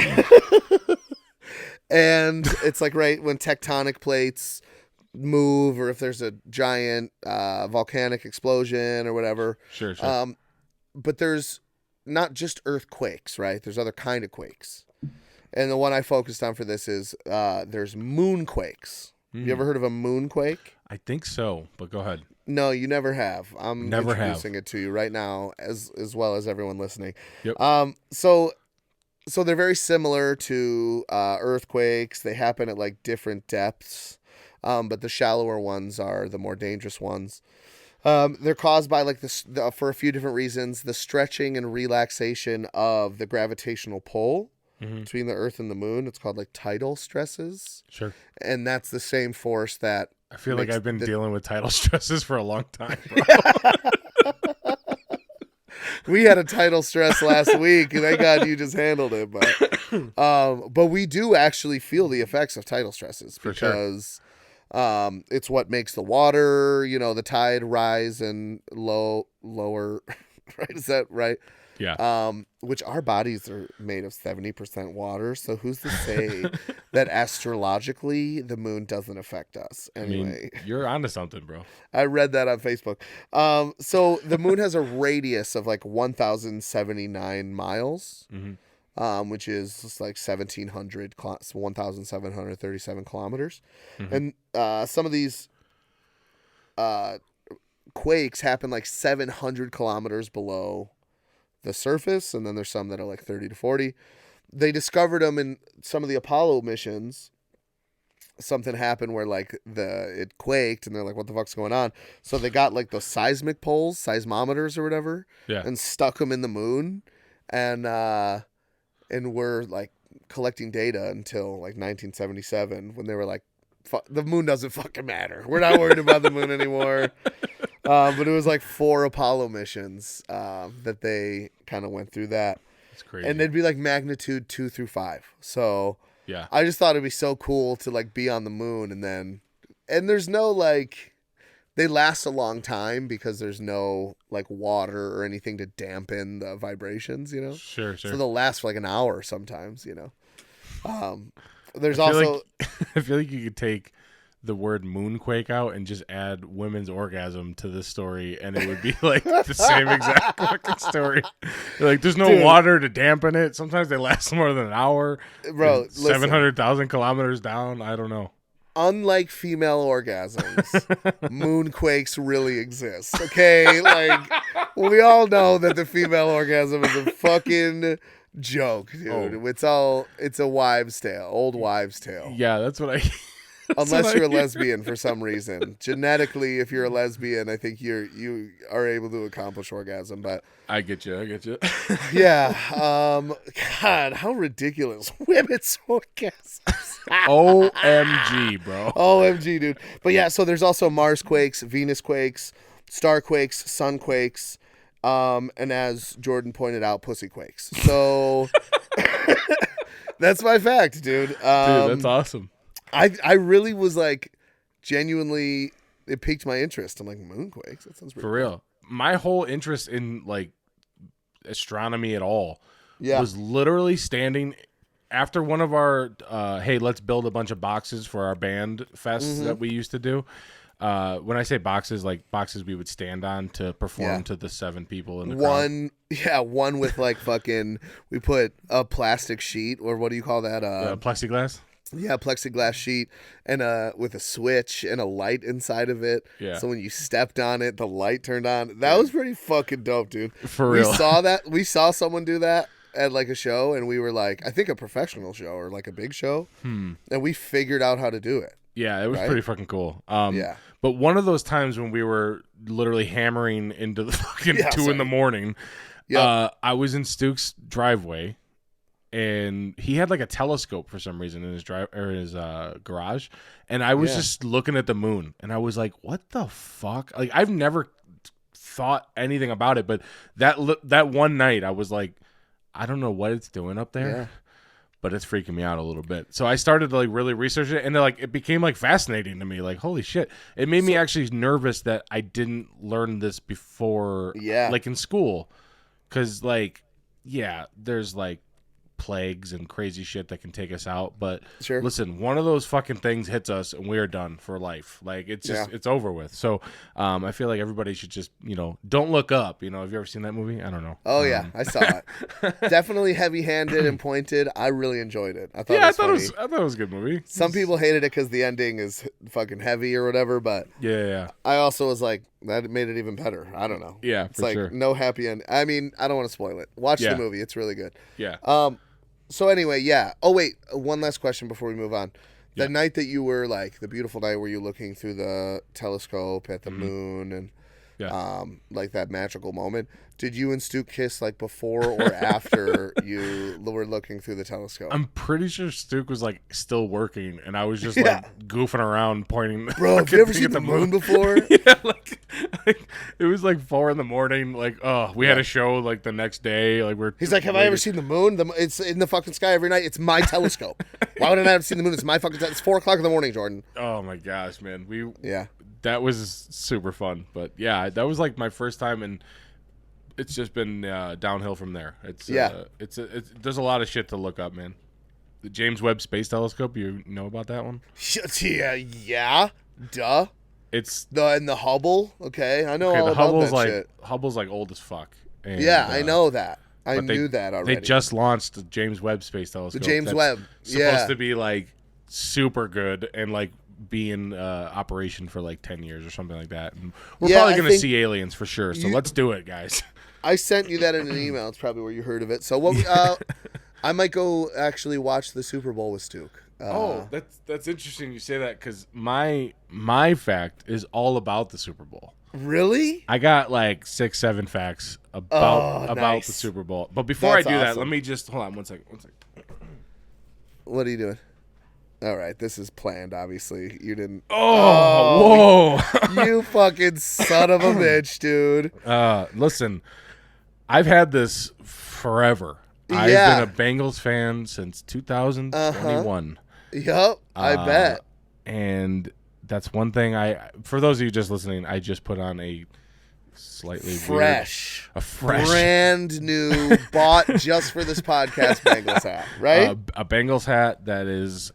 And it's like, right, when tectonic plates move, or if there's a giant volcanic explosion or whatever. Sure. But there's not just earthquakes, right? There's other kind of quakes. And the one I focused on for this is there's moonquakes. You ever heard of a moonquake? I think so, but go ahead. No, you never have. I'm never introducing it to you right now, as well as everyone listening. Yep. So they're very similar to earthquakes. They happen at like different depths, but the shallower ones are the more dangerous ones. They're caused by like this for a few different reasons: the stretching and relaxation of the gravitational pull between the Earth and the Moon. It's called like tidal stresses. Sure. And that's the same force that. I feel like I've been dealing with tidal stresses for a long time, bro. We had a tidal stress last week, and thank God you just handled it. But we do actually feel the effects of tidal stresses because it's what makes the water, the tide rise and lower. right? Is that right? Yeah. Which our bodies are made of 70% water. So who's to say that astrologically the moon doesn't affect us? Anyway, I mean, you're onto something, bro. I read that on Facebook. So the moon has a radius of like 1,079 miles, which is just like 1,737 kilometers. And some of these quakes happen like 700 kilometers below the surface, and then there's some that are like 30 to 40. They discovered them in some of the Apollo missions. Something happened where like it quaked, and they're like, "What the fuck's going on?" So they got like those seismic poles, seismometers or whatever, and stuck them in the moon, and we're like collecting data until like 1977 when they were like, "The moon doesn't fucking matter. We're not worried about the moon anymore." But it was like 4 Apollo missions that they kind of went through that. It's crazy. And they'd be like magnitude 2 through 5. So yeah, I just thought it'd be so cool to like be on the moon, and there's no like, they last a long time because there's no like water or anything to dampen the vibrations, you know? Sure. So they'll last for like an hour sometimes, you know? There's I feel also... I feel like you could take the word moonquake out and just add women's orgasm to this story, and it would be like the same exact fucking story. Like, there's no water to dampen it. Sometimes they last more than an hour. Bro, 700,000 kilometers down. I don't know. Unlike female orgasms, moonquakes really exist. Okay, like we all know that the female orgasm is a fucking joke, dude. Oh. It's a wives' tale, old wives' tale. Yeah, that's what I. Unless you're a lesbian for some reason. Genetically, if you're a lesbian, I think you are able to accomplish orgasm. But I get you. yeah. God, how ridiculous. Women's orgasms. OMG, bro. OMG, dude. But yeah, so there's also Mars quakes, Venus quakes, star quakes, sun quakes, and as Jordan pointed out, pussy quakes. So that's my fact, dude. Dude, that's awesome. I really was like, genuinely, it piqued my interest. I'm like, moonquakes? That sounds pretty For real. My whole interest in like astronomy at all was literally standing after one of our, hey, let's build a bunch of boxes for our band fests that we used to do. When I say boxes, like boxes we would stand on to perform to the 7 people in the crowd. One with like fucking, we put a plastic sheet, or what do you call that? Plexiglass? Yeah, plexiglass sheet, and with a switch and a light inside of it. Yeah. So when you stepped on it, the light turned on. That was pretty fucking dope, dude. For real. We saw someone do that at like a show, and we were like, I think a professional show or like a big show, and we figured out how to do it. Yeah, it was pretty fucking cool. Yeah. But one of those times when we were literally hammering into the fucking 2 in the morning, I was in Stuke's driveway. And he had like a telescope for some reason in his garage, and I was just looking at the moon, and I was like, "What the fuck?" Like, I've never thought anything about it, but that one night, I was like, "I don't know what it's doing up there, but it's freaking me out a little bit." So I started to like really research it, and it became like fascinating to me. Like, holy shit! It made me actually nervous that I didn't learn this before, like in school, because there's like plagues and crazy shit that can take us out, but listen, one of those fucking things hits us and we are done for life. Like, it's just it's over with. So I feel like everybody should just, don't look up. Have you ever seen that movie? I don't know. Oh yeah, I saw it. Definitely heavy-handed and pointed. I really enjoyed it. I thought it was a good movie. Some people hated it because the ending is fucking heavy or whatever, but I also was like, that made it even better. I don't know. Yeah, it's like no happy end. I mean, I don't want to spoil it. Watch the movie. It's really good. Yeah. So anyway, Oh wait, one last question before we move on. The night that you were like, the beautiful night where you looking through the telescope at the moon and like that magical moment, did you and Stu kiss like before or after you were looking through the telescope? I'm pretty sure Stu was like still working, and I was just like goofing around pointing. Bro, have you ever seen the moon before? like it was like 4 a.m. Like, we had a show like the next day. Like he's like, have I ever seen the moon? It's in the fucking sky every night. It's my telescope. Why would I not have seen the moon? It's my fucking. It's 4 o'clock in the morning, Jordan. Oh my gosh, man. That was super fun. But yeah, that was like my first time, and It's just been downhill from there. It's there's a lot of shit to look up, man. The James Webb Space Telescope, you know about that one? Yeah, duh. It's the Hubble. Okay, I know all about that shit. Hubble's like old as fuck. And, yeah, I know that. I knew that already. They just launched the James Webb Space Telescope. The James Webb, supposed to be like super good and like be in operation for like 10 years or something like that. And we're probably going to see aliens for sure. So let's do it, guys. I sent you that in an email. It's probably where you heard of it. So what? I might go actually watch the Super Bowl with Stuke. That's interesting you say that because my fact is all about the Super Bowl. Really? I got like 6-7 facts about the Super Bowl. But before I do that, let me just hold on one second. What are you doing? All right, this is planned. Obviously, you didn't. Oh, whoa! You fucking son of a bitch, dude. Listen, I've had this forever. I've been a Bengals fan since 2021. Yup, I bet. And that's one thing for those of you just listening, I just put on a slightly fresh, brand new, bought just for this podcast Bengals hat, right? A Bengals hat that is,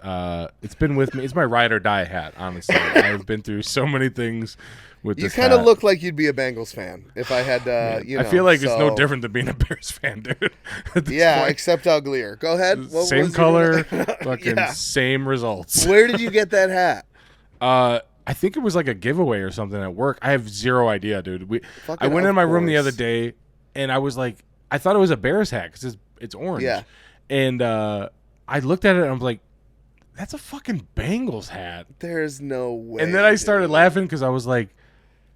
it's been with me. It's my ride or die hat, honestly. I've been through so many things with this hat. You kind of look like you'd be a Bengals fan if I had, I feel like it's no different than being a Bears fan, dude. Yeah, except uglier. Go ahead. Same color, fucking same results. Where did you get that hat? I think it was like a giveaway or something at work. I have zero idea, dude. I went in my room the other day, and I was like, I thought it was a Bears hat because it's orange. Yeah. And I looked at it, and I was like, that's a fucking Bengals hat. There's no way. And then I started laughing because I was like,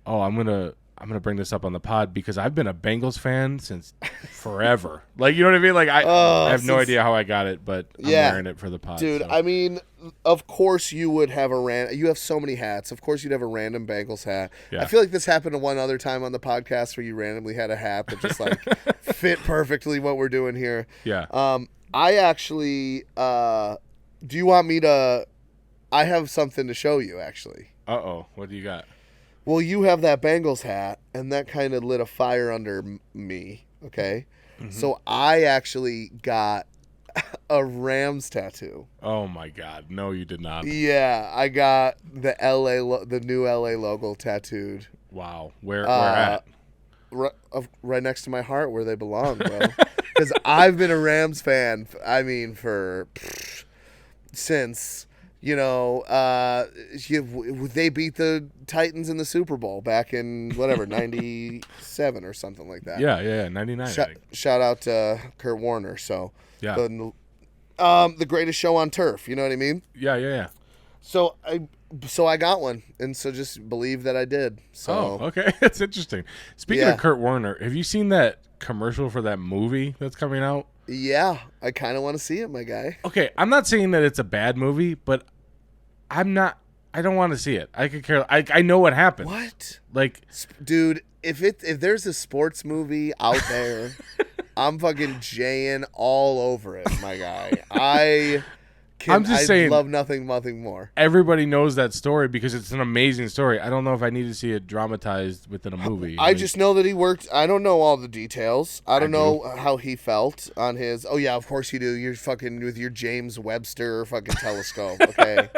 oh, I'm gonna bring this up on the pod because I've been a Bengals fan since forever. Like, you know what I mean? Like, I have no idea how I got it, but I'm wearing it for the pod. Dude, so. I mean, of course you would have you have so many hats. Of course you'd have a random Bengals hat. Yeah. I feel like this happened one other time on the podcast where you randomly had a hat that just like fit perfectly what we're doing here. Yeah. I actually, do you want me to, I have something to show you actually. Uh-oh, what do you got? Well, you have that Bengals hat, and that kind of lit a fire under me, okay? Mm-hmm. So I actually got a Rams tattoo. Oh, my God. No, you did not. Yeah, I got the new LA logo tattooed. Wow. Where at? Right next to my heart where they belong, bro. Because I've been a Rams fan, since... they beat the Titans in the Super Bowl back in, 97 or something like that. Yeah, 99, I think. Shout out to Kurt Warner. So, yeah. The greatest show on turf, you know what I mean? Yeah. So I got one, and so just believe that I did. So. Oh, okay. That's interesting. Speaking of Kurt Warner, have you seen that commercial for that movie that's coming out? Yeah, I kind of want to see it, my guy. Okay, I'm not saying that it's a bad movie, but I don't want to see it. I could care. I know what happened. What? Like, dude, if there's a sports movie out there, I'm fucking jaying all over it, my guy. I'm just saying, love nothing more. Everybody knows that story because it's an amazing story. I don't know if I need to see it dramatized within a movie. I just know that he worked. I don't know all the details. I don't know how he felt on his. Oh yeah, of course you do. You're fucking with your James Webster fucking telescope. Okay.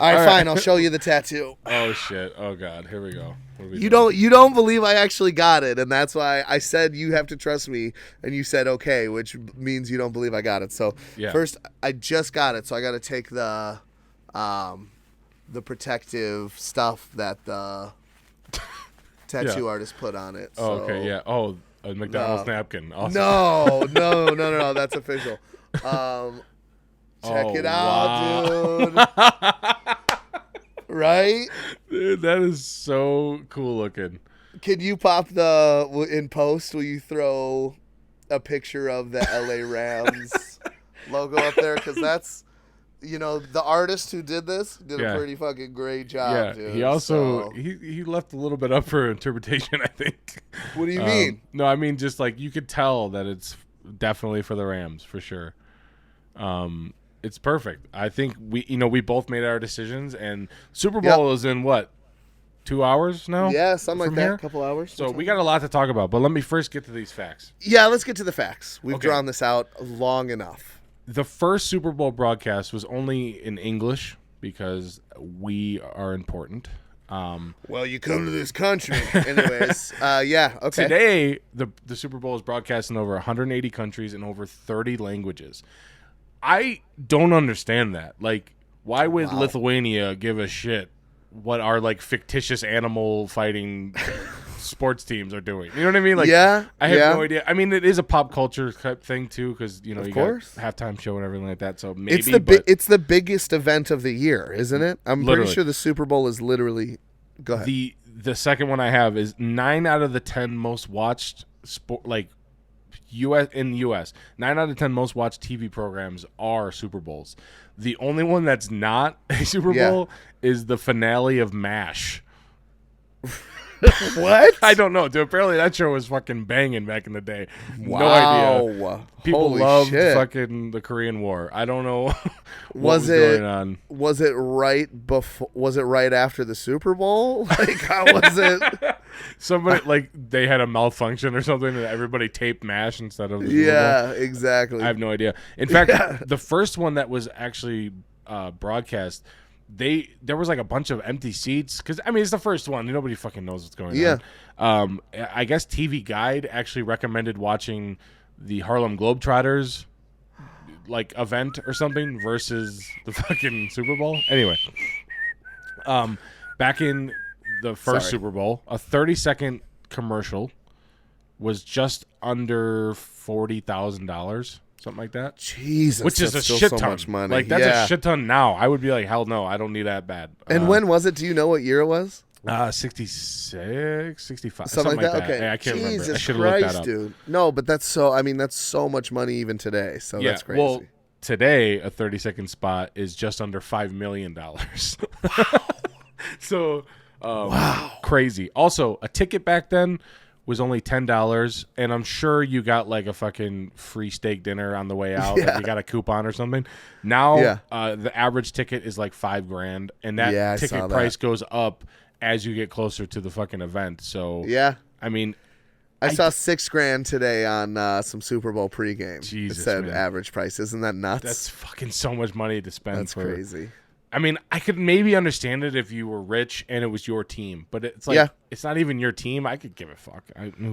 All right, fine. I'll show you the tattoo. Oh shit. Oh god. Here we go. You don't believe I actually got it, and that's why I said you have to trust me, and you said okay, which means you don't believe I got it. So first, I just got it, so I got to take the protective stuff that the tattoo artist put on it. So. Oh, okay, yeah. Oh, a McDonald's napkin. Awesome. No, that's official. Check it out, dude. Right? Dude, that is so cool looking. Can you pop in post, will you throw a picture of the LA Rams logo up there? Because that's, the artist who did this did a pretty fucking great job, dude. He also, he left a little bit up for interpretation, I think. What do you mean? No, I mean, just like, you could tell that it's definitely for the Rams, for sure. It's perfect. I think we both made our decisions, and Super Bowl is in what, 2 hours now? Yeah, something like from that. here? A couple hours. So we got a lot to talk about, but let me first get to these facts. Yeah, let's get to the facts. We've Okay. drawn this out long enough. The first Super Bowl broadcast was only in English because we are important. Well, you come to this country. Anyways, yeah, okay. Today, the Super Bowl is broadcast in over 180 countries and over 30 languages. I don't understand that. Like, why would Lithuania give a shit what our like fictitious animal fighting sports teams are doing? You know what I mean? Like, Yeah, I have yeah. no idea. I mean, it is a pop culture type thing too, because you know you course. got halftime show and everything like that. So maybe It's the biggest event of the year, isn't it? I'm Literally. pretty sure the Super Bowl is literally. Go ahead. The second one I have is 9 out of the 10 most watched sport in the US. 9 out of 10 most watched TV programs are Super Bowls. The only one that's not a Super Bowl is the finale of MASH. What? I don't know, dude. Apparently that show was fucking banging back in the day. Wow. No idea. People Holy loved shit. fucking the Korean War. I don't know what Was was it- going on. Was it right before? Was it right after the Super Bowl? Like, how was it? Somebody like they had a malfunction or something, and everybody taped MASH instead of the Super Bowl. Yeah, exactly. I have no idea. In fact, the first one that was actually broadcast, there was like a bunch of empty seats because I mean it's the first one. Nobody fucking knows what's going on. I guess TV Guide actually recommended watching the Harlem Globetrotters like event or something versus the fucking Super Bowl. Anyway, back in the first Super Bowl, a 30-second commercial was just under $40,000, something like that. Jesus, Which is a that's still shit so ton. much money. Like that's Yeah. a shit ton now. I would be like, hell no, I don't need that bad. And when was it? Do you know what year it was? 66, 65, Something like that. Okay, I can't remember. I Jesus should have looked Christ, that up. dude. No, but that's so. I mean, that's so much money even today. So that's crazy. Well, today a 30-second spot is just under $5 million. Wow. So crazy. Also, a ticket back then was only $10, and I'm sure you got like a fucking free steak dinner on the way out. Yeah. Like you got a coupon or something. Now, Yeah. the average ticket is like $5,000, and that Yeah, I saw ticket that. price goes up as you get closer to the fucking event. So yeah. I mean, I saw $6,000 today on some Super Bowl pregame. Jesus, it said man. average price. Isn't that nuts? that's fucking so much money to spend. That's for crazy. I mean, I could maybe understand it if you were rich and it was your team, but it's like it's not even your team. I could give a fuck.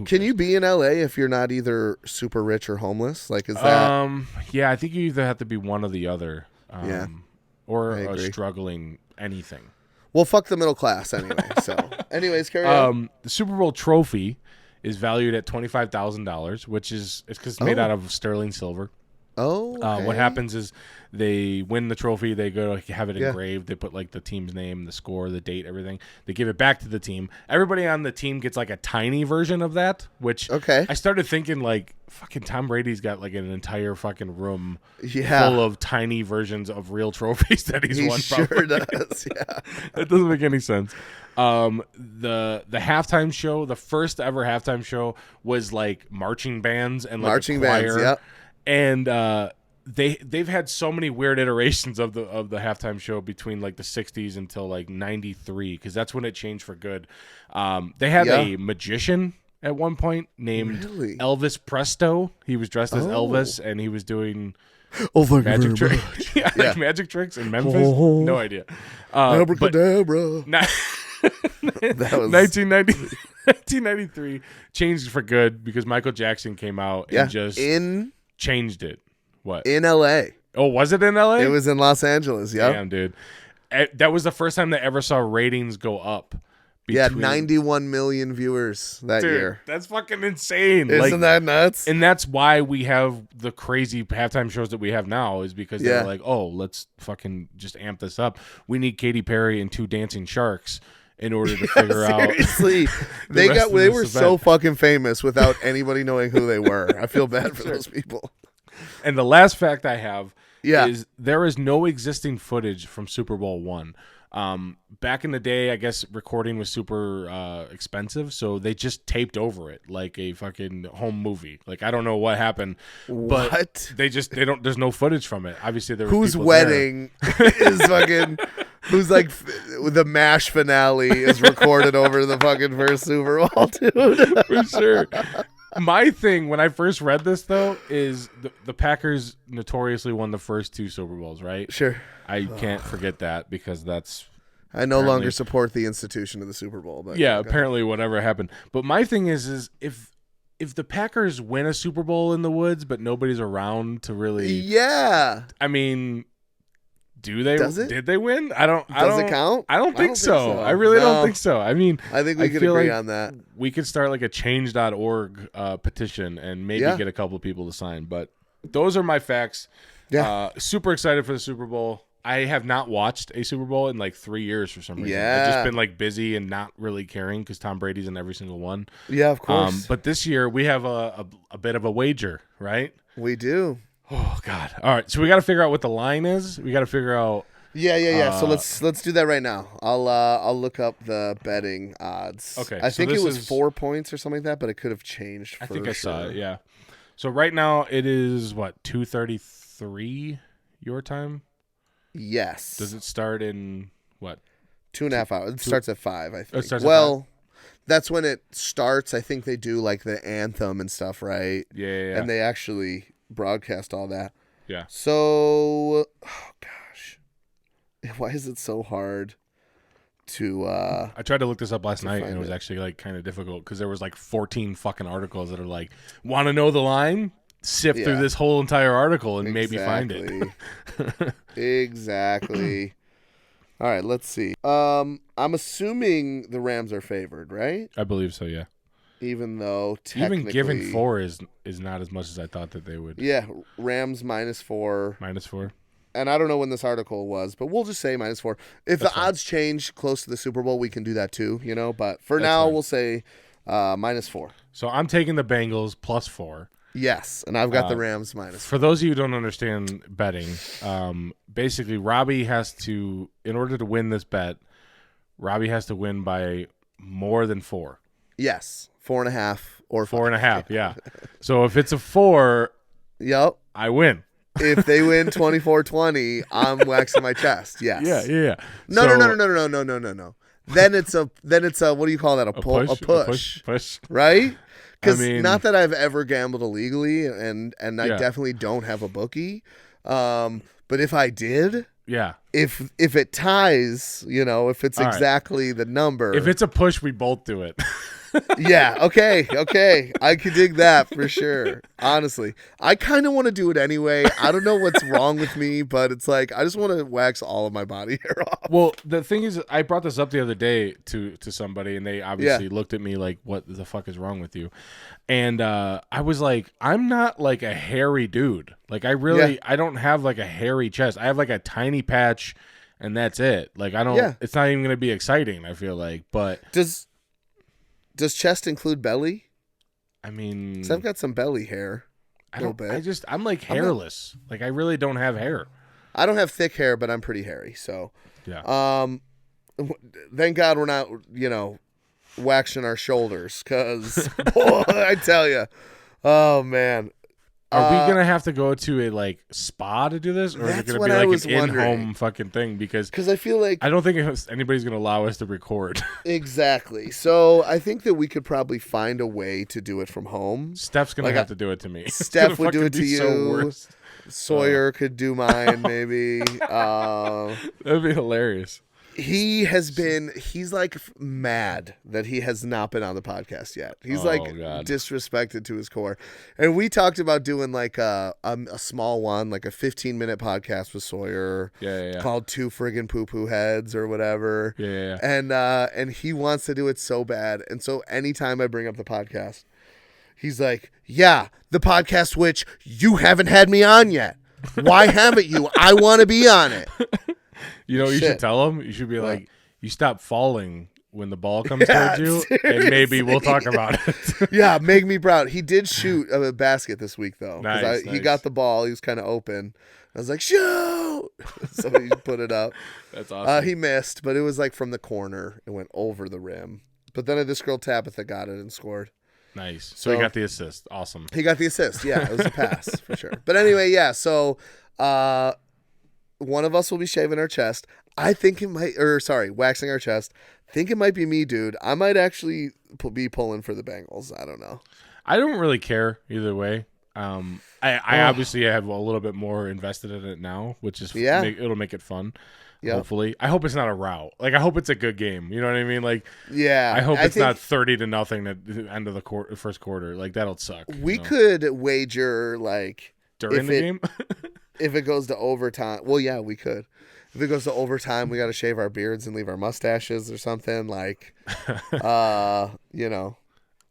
Can you be in LA if you're not either super rich or homeless? Like, is that? Yeah, I think you either have to be one or the other. Yeah. Or I a agree. struggling anything. Well, fuck the middle class anyway. So, anyways, carry on. The Super Bowl trophy is valued at $25,000, which it's because it's made out of sterling silver. Oh, okay. What happens is they win the trophy. They go to have it Yeah. engraved. They put like the team's name, the score, the date, everything. They give it back to the team. Everybody on the team gets like a tiny version of that, which Okay. I started thinking like fucking Tom Brady's got like an entire fucking room Yeah. full of tiny versions of real trophies that he's He won. sure Probably. does. Yeah. That doesn't make any sense. The halftime show, the first ever halftime show, was like marching bands and like Marching a choir. bands, yep. And they've had so many weird iterations of the halftime show between like the 60s until like 93 because that's when it changed for good. They had a magician at one point named Really? Elvis Presto. He was dressed as Oh. Elvis and he was doing Oh, thank magic you very tricks. much. yeah, Yeah. like magic tricks in Memphis. Oh. No idea. But Abracadabra. that was 1993 changed for good because Michael Jackson came out and just in changed it. What? LA. Oh, was it in LA? It was in Los Angeles. Yep. Damn, dude. That was the first time they ever saw ratings go up. Yeah, between- 91 million viewers that Dude, year. that's fucking insane. Isn't that nuts? And that's why we have the crazy halftime shows that we have now is because Yeah. they're like, oh, let's fucking just amp this up. We need Katy Perry and 2 dancing sharks in order to figure out. Seriously, they rest of they this were so event. fucking famous without anybody knowing who they were. I feel bad for those people. And the last fact I have Yeah. is there is no existing footage from Super Bowl I. Back in the day, I guess recording was super expensive, so they just taped over it like a fucking home movie. Like I don't know what happened, but What? they don't. There's no footage from it. Obviously, there was Whose people wedding is fucking? who's like the MASH finale is recorded over the fucking first Super Bowl, dude. For sure. My thing when I first read this though is the Packers notoriously won the first 2 Super Bowls, right? Sure. I can't forget that because that's. I no longer support the institution of the Super Bowl, but yeah, apparently whatever happened. But my thing is if the Packers win a Super Bowl in the woods, but nobody's around to really. Yeah. I mean, do they? Does it? Did they win? Does it count? I don't think so. I really don't think so. I mean, I think we could agree on that. We could start like a change.org petition and maybe get a couple of people to sign. But those are my facts. Yeah. Super excited for the Super Bowl. I have not watched a Super Bowl in like 3 years for some reason. Yeah. I've just been like busy and not really caring because Tom Brady's in every single one. Yeah, of course. But this year we have a bit of a wager, right? We do. Oh God! All right, so we got to figure out what the line is. We got to figure out. Yeah. So let's do that right now. I'll look up the betting odds. Okay. I think it was 4 points or something like that, but it could have changed. I think I saw it. Yeah. So right now it is what 2:33 your time. Yes. Does it start in what? 2.5 hours. It starts at 5, I think. It starts well, that's when it starts. I think they do like the anthem and stuff, right? Yeah. And they actually broadcast all that. Yeah. So, oh gosh, why is it so hard to? I tried to look this up last night, and it was actually like kind of difficult because there was like 14 fucking articles that are like, want to know the line? Sift through this whole entire article and maybe find it. Exactly. All right, let's see. I'm assuming the Rams are favored, right? I believe so, yeah. Even though technically... Even giving 4 is not as much as I thought that they would. Yeah, Rams -4. -4. And I don't know when this article was, but we'll just say -4. If the odds change close to the Super Bowl, we can do that too, you know? But for now, we'll say -4. So I'm taking the Bengals +4. Yes, and I've got the Rams -4. For those of you who don't understand betting, basically Robbie has to, in order to win this bet, Robbie has to win by more than 4. Yes, 4.5 or 4.5. Yeah. So if it's a 4, yep, I win. If they win 24-20, I'm waxing my chest. Yes. Yeah. No. Then it's a what do you call that? A push. Right? Because not that I've ever gambled illegally, and I definitely don't have a bookie. But if I did, if it ties, you know, if it's exactly the number, if it's a push, we both do it. Yeah. Okay. I could dig that for sure. Honestly, I kind of want to do it anyway. I don't know what's wrong with me, but it's like I just want to wax all of my body hair off. Well, the thing is, I brought this up the other day to somebody, and they obviously looked at me like, "What the fuck is wrong with you?" And I was like, "I'm not like a hairy dude. Like I don't have like a hairy chest. I have like a tiny patch, and that's it. Like I don't. Yeah. It's not even gonna be exciting. I feel like, but Does chest include belly? I mean, 'cause I've got some belly hair. A little bit. I'm like hairless. Like I really don't have hair. I don't have thick hair, but I'm pretty hairy. So, yeah. Thank God we're not, you know, waxing our shoulders, because boy, I tell you, oh man. Are we gonna have to go to a like spa to do this, or is it gonna be like an in-home fucking thing? Because I feel like I don't think anybody's gonna allow us to record. Exactly. So I think that we could probably find a way to do it from home. Steph's gonna have to do it to me. Steph would do it to you. Sawyer could do mine, maybe. That'd be hilarious. He's like mad that he has not been on the podcast yet. He's disrespected to his core. And we talked about doing like a small one, like a 15-minute podcast with Sawyer. Yeah. Called Two Friggin' Poo Poo Heads or whatever. Yeah. And he wants to do it so bad. And so anytime I bring up the podcast, he's like, yeah, the podcast which you haven't had me on yet. Why haven't you? I want to be on it. You know what you should tell him? You should be like, you stop falling when the ball comes towards you, and maybe we'll talk about it. Yeah, make me proud. He did shoot a basket this week, though. Nice. He got the ball. He was kind of open. I was like, shoot! So he put it up. That's awesome. He missed, but it was like from the corner. It went over the rim. But then this girl Tabitha got it and scored. Nice. So he got the assist. Awesome. He got the assist. Yeah, it was a pass for sure. But anyway, yeah, so... one of us will be shaving our chest. I think it might, waxing our chest. Think it might be me, dude. I might actually be pulling for the Bengals. I don't know. I don't really care either way. I obviously have a little bit more invested in it now, which is it'll make it fun. Yep. Hopefully, I hope it's not a rout. Like, I hope it's a good game. You know what I mean? Like, I hope it's not 30-0 at the end of the first quarter. Like, that'll suck. We could wager during the game. If it goes to overtime, well, yeah, we could. If it goes to overtime, we got to shave our beards and leave our mustaches or something. Well,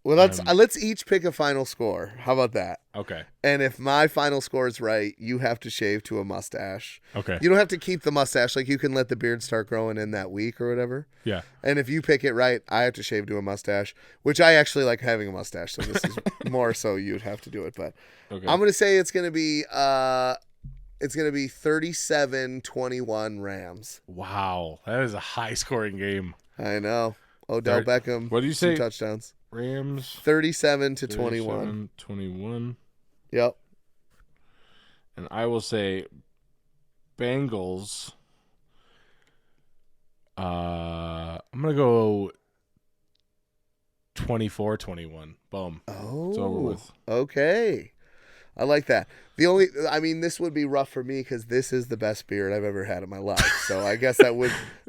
let's each pick a final score. How about that? Okay. And if my final score is right, you have to shave to a mustache. Okay. You don't have to keep the mustache. Like, you can let the beard start growing in that week or whatever. Yeah. And if you pick it right, I have to shave to a mustache, which I actually like having a mustache. So this is more so you'd have to do it. But okay. I'm going to say it's going to be 37-21 Rams. Wow. That is a high-scoring game. I know. Odell Beckham. What do you say? 2 touchdowns. Rams 37-21. 21. Yep. And I will say Bengals. I'm gonna go 24-21. Boom. Oh, it's over with. Okay. I like that. This would be rough for me because this is the best beard I've ever had in my life. So I guess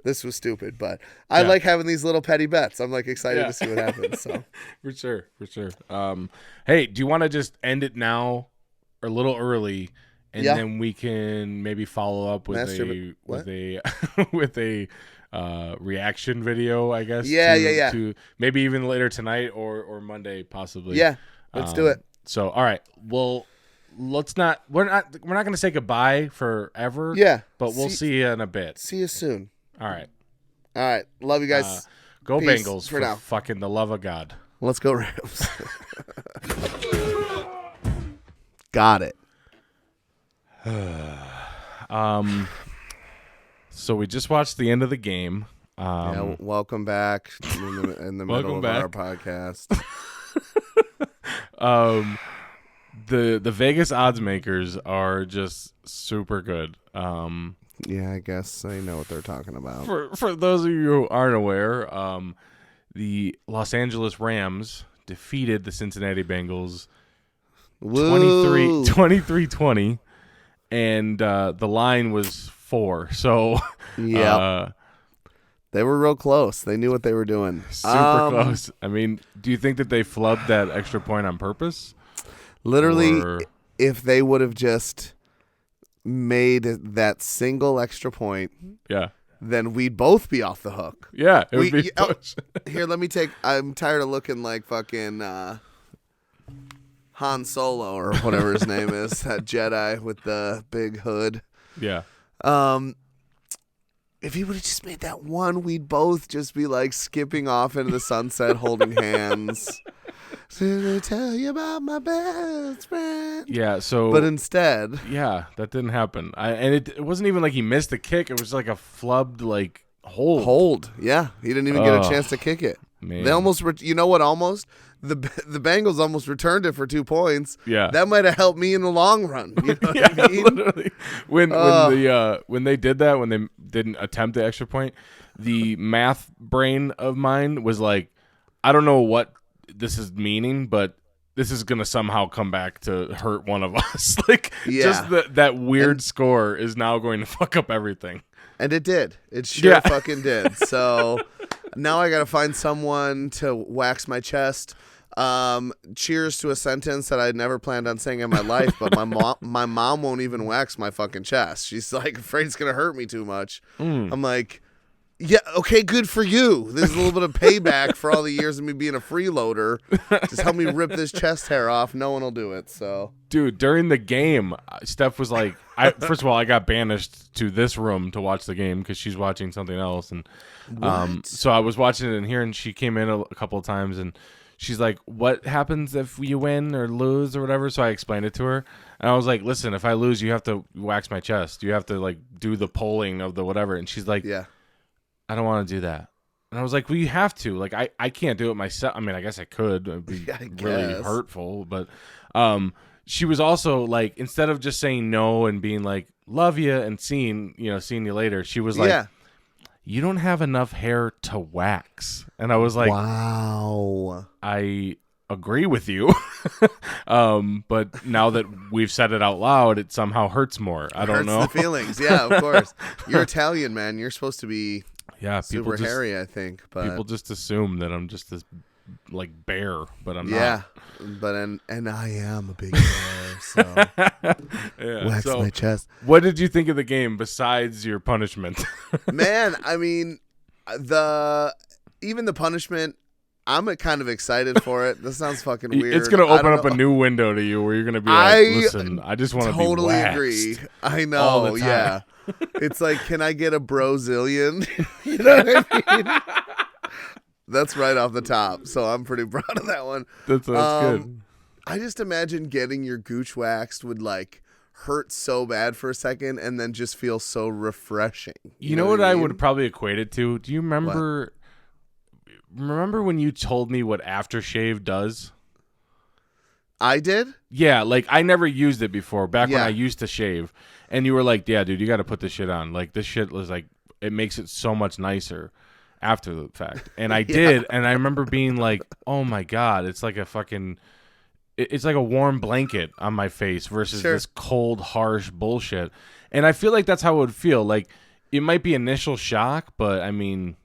this was stupid, but I like having these little petty bets. I'm excited to see what happens. So for sure. Hey, do you want to just end it now or a little early, and then we can maybe follow up with a reaction video, I guess. Yeah. To maybe even later tonight or Monday possibly. Yeah, let's do it. So all right, well. We're not going to say goodbye forever. Yeah. But we'll see you in a bit. See you soon. All right. Love you guys. Go Peace Bengals for now. Fucking the love of God. Let's go Rams. Got it. So we just watched the end of the game. Welcome back in the middle of our podcast. The Vegas odds makers are just super good. Yeah, I guess I know what they're talking about. For those of you who aren't aware, the Los Angeles Rams defeated the Cincinnati Bengals 23-20, and the line was 4. So yeah. They were real close. They knew what they were doing. Super close. I mean, do you think that they flubbed that extra point on purpose? Literally, if they would have just made that single extra point, then we'd both be off the hook. Yeah, it would be. Here, let me take. I'm tired of looking like fucking Han Solo or whatever his name is, that Jedi with the big hood. Yeah. If he would have just made that one, we'd both just be skipping off into the sunset, holding hands. To tell you about my best friend. Yeah, so but instead, that didn't happen. It wasn't even like he missed the kick. It was like a flubbed hold. Yeah, he didn't even get a chance to kick it. Man. They almost, almost the Bengals almost returned it for 2 points. Yeah, that might have helped me in the long run. You know what I mean? Literally. When they did that, when they didn't attempt the extra point, the math brain of mine was like, I don't know what this is meaning, but this is gonna somehow come back to hurt one of us. Just that weird score is now going to fuck up everything. And it did. It sure fucking did. So now I gotta find someone to wax my chest. Cheers to a sentence that I'd never planned on saying in my life, but my mom won't even wax my fucking chest. She's afraid it's gonna hurt me too much. I'm like, yeah, okay, good for you. This is a little bit of payback for all the years of me being a freeloader. Just help me rip this chest hair off. No one will do it. So, dude, during the game, Steph was like, first of all, I got banished to this room to watch the game because she's watching something else, and so I was watching it in here, and she came in a couple of times, and she's like, "What happens if you win or lose or whatever?" So I explained it to her, and I was like, "Listen, if I lose, you have to wax my chest. You have to do the polling of the whatever." And she's like, "Yeah. I don't want to do that." And I was like, well, you have to. I can't do it myself. I mean, I guess I could. It would be really hurtful. But she was also instead of just saying no and being like, love you and seeing you later, she was like, you don't have enough hair to wax. And I was like, wow, I agree with you. But now that we've said it out loud, it somehow hurts more. I don't know. The feelings. Yeah, of course. You're Italian, man. You're supposed to be super people hairy, I think. But people just assume that I'm just this like bear, but I'm not. Yeah, but and I am a big bear, so wax my chest. What did you think of the game besides your punishment? Man, I mean, even the punishment, I'm kind of excited for it. This sounds fucking weird. It's gonna open up a new window to you where you're gonna be like, listen, I just want to be totally waxed agree. I know. all the time. Yeah, it's like, can I get a brozillion? You know what I mean? That's right off the top, so I'm pretty proud of that one. That's good. I just imagine getting your gooch waxed would like hurt so bad for a second and then just feel so refreshing. You know what I would probably equate it to? Do you remember when you told me what aftershave does? I did? Yeah, like I never used it before, back when I used to shave. And you were like, yeah, dude, you got to put this shit on. Like this shit was like, it makes it so much nicer after the fact. And I did, and I remember being like, oh my God, it's like a fucking, it's like a warm blanket on my face versus this cold, harsh bullshit. And I feel like that's how it would feel. Like it might be initial shock, but I mean,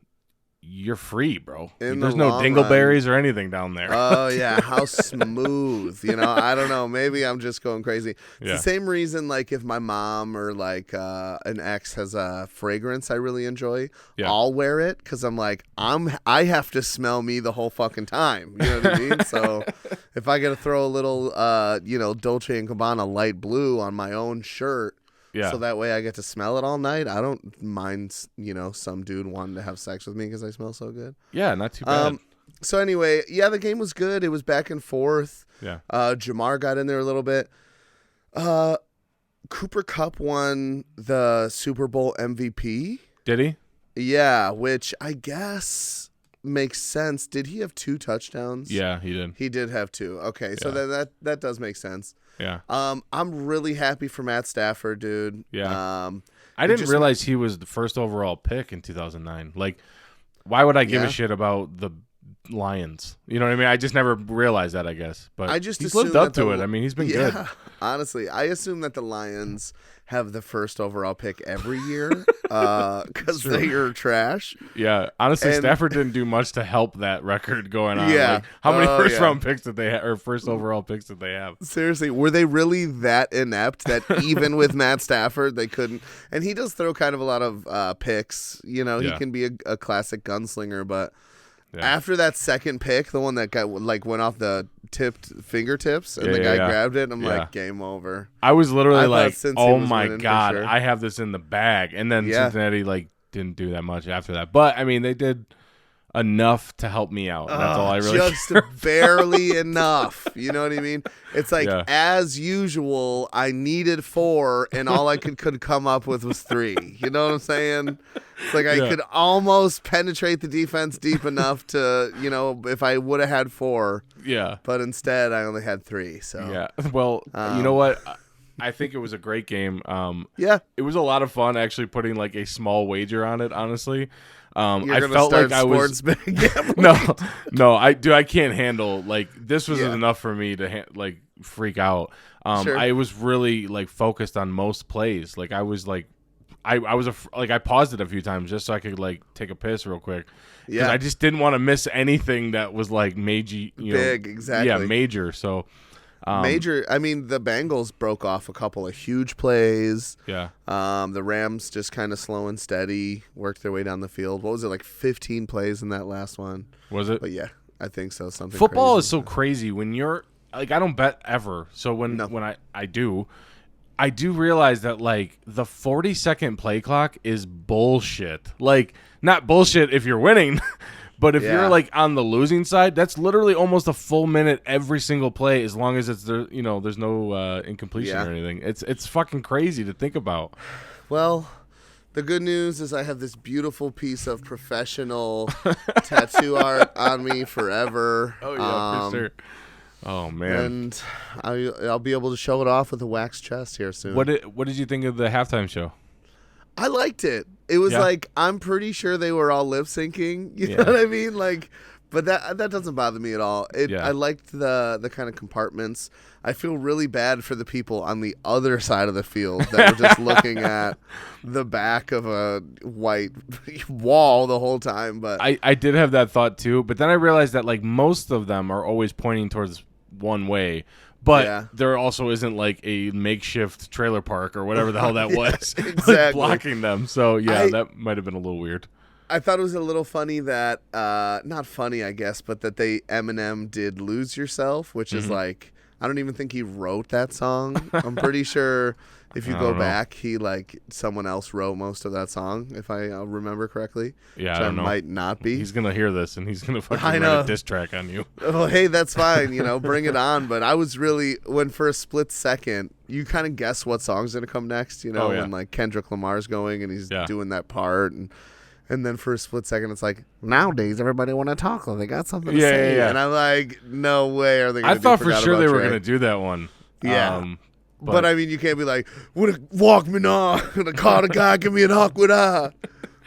you're free, bro. There's no dingleberries or anything down there. Oh yeah, how smooth. I don't know. Maybe I'm just going crazy. It's the same reason, like if my mom or like an ex has a fragrance I really enjoy, I'll wear it because I'm like, I have to smell me the whole fucking time. You know what I mean? So if I got to throw a little, Dolce and Gabbana light blue on my own shirt. Yeah. So that way I get to smell it all night. I don't mind, some dude wanting to have sex with me because I smell so good. Yeah, not too bad. So anyway, the game was good. It was back and forth. Yeah. Jamar got in there a little bit. Cooper Kupp won the Super Bowl MVP. Did he? Yeah, which I guess makes sense. Did he have 2 touchdowns? Yeah, he did. He did have 2. Okay, so then that does make sense. Yeah. I'm really happy for Matt Stafford, dude. Yeah. I didn't realize he was the first overall pick in 2009. Like, why would I give a shit about the Lions? You know what I mean? I just never realized that, I guess. But he's lived up to it. I mean, he's been good. Honestly, I assume that the Lions have the first overall pick every year because they are trash. Yeah, honestly, Stafford didn't do much to help that record going on. Yeah, like, how many first-round picks did they have, or first overall picks did they have? Seriously, were they really that inept that even with Matt Stafford they couldn't? And he does throw kind of a lot of picks. He can be a classic gunslinger, but. Yeah. After that second pick, the one that went off the tipped fingertips, and the guy grabbed it, and I'm like, game over. I was literally like, oh my God, I have this in the bag. And then Cincinnati didn't do that much after that. But I mean, they did enough to help me out. That's all I really just barely enough. You know what I mean? It's like as usual, I needed 4, and all I could come up with was 3. You know what I'm saying? It's like I could almost penetrate the defense deep enough to, if I would have had 4. Yeah. But instead, I only had 3. So well, you know what? I think it was a great game. It was a lot of fun actually putting like a small wager on it. Honestly. I felt like I was I can't handle this was enough for me to freak out. I was really focused on most plays. I was I paused it a few times just so I could take a piss real quick. Yeah, I just didn't want to miss anything that was major, big, exactly. Yeah, major. So. Major. I mean, the Bengals broke off a couple of huge plays. Yeah. The Rams just kind of slow and steady worked their way down the field. What was it, 15 plays in that last one? Was it? But yeah, I think so. Something. Football crazy. Is so crazy when you're I don't bet ever. So when I do realize that the 40-second play clock is bullshit. Not bullshit if you're winning. But if you're on the losing side, that's literally almost a full minute every single play, as long as it's there, there's no incompletion or anything. It's fucking crazy to think about. Well, the good news is I have this beautiful piece of professional tattoo art on me forever. Oh yeah, for sure. Oh man! And I'll be able to show it off with a wax chest here soon. What did you think of the halftime show? I liked it. It was like, I'm pretty sure they were all lip syncing. You know what I mean? Like, but that doesn't bother me at all. I liked the kind of compartments. I feel really bad for the people on the other side of the field that were just looking at the back of a white wall the whole time. But I did have that thought too. But then I realized that like most of them are always pointing towards one way. But there also isn't like a makeshift trailer park or whatever the hell that was like blocking them. So that might have been a little weird. I thought it was a little funny that not funny, I guess, but that Eminem did "Lose Yourself," which is like, I don't even think he wrote that song. I'm pretty sure if you go back, he someone else wrote most of that song, if I remember correctly. Yeah, which I don't know. Might not be. He's gonna hear this and he's gonna fucking write a diss track on you. Well, hey, that's fine. Bring it on. But I was really, when for a split second, you kind of guess what song's gonna come next. When like Kendrick Lamar's going and he's doing that part and then for a split second, it's like, nowadays everybody want to talk. They got something to say. Yeah. And I'm like, no way are they going to do I thought for sure they were going to do that one. Yeah. But I mean, you can't be like, would a Walkman on and a car, guy, give me an awkward eye.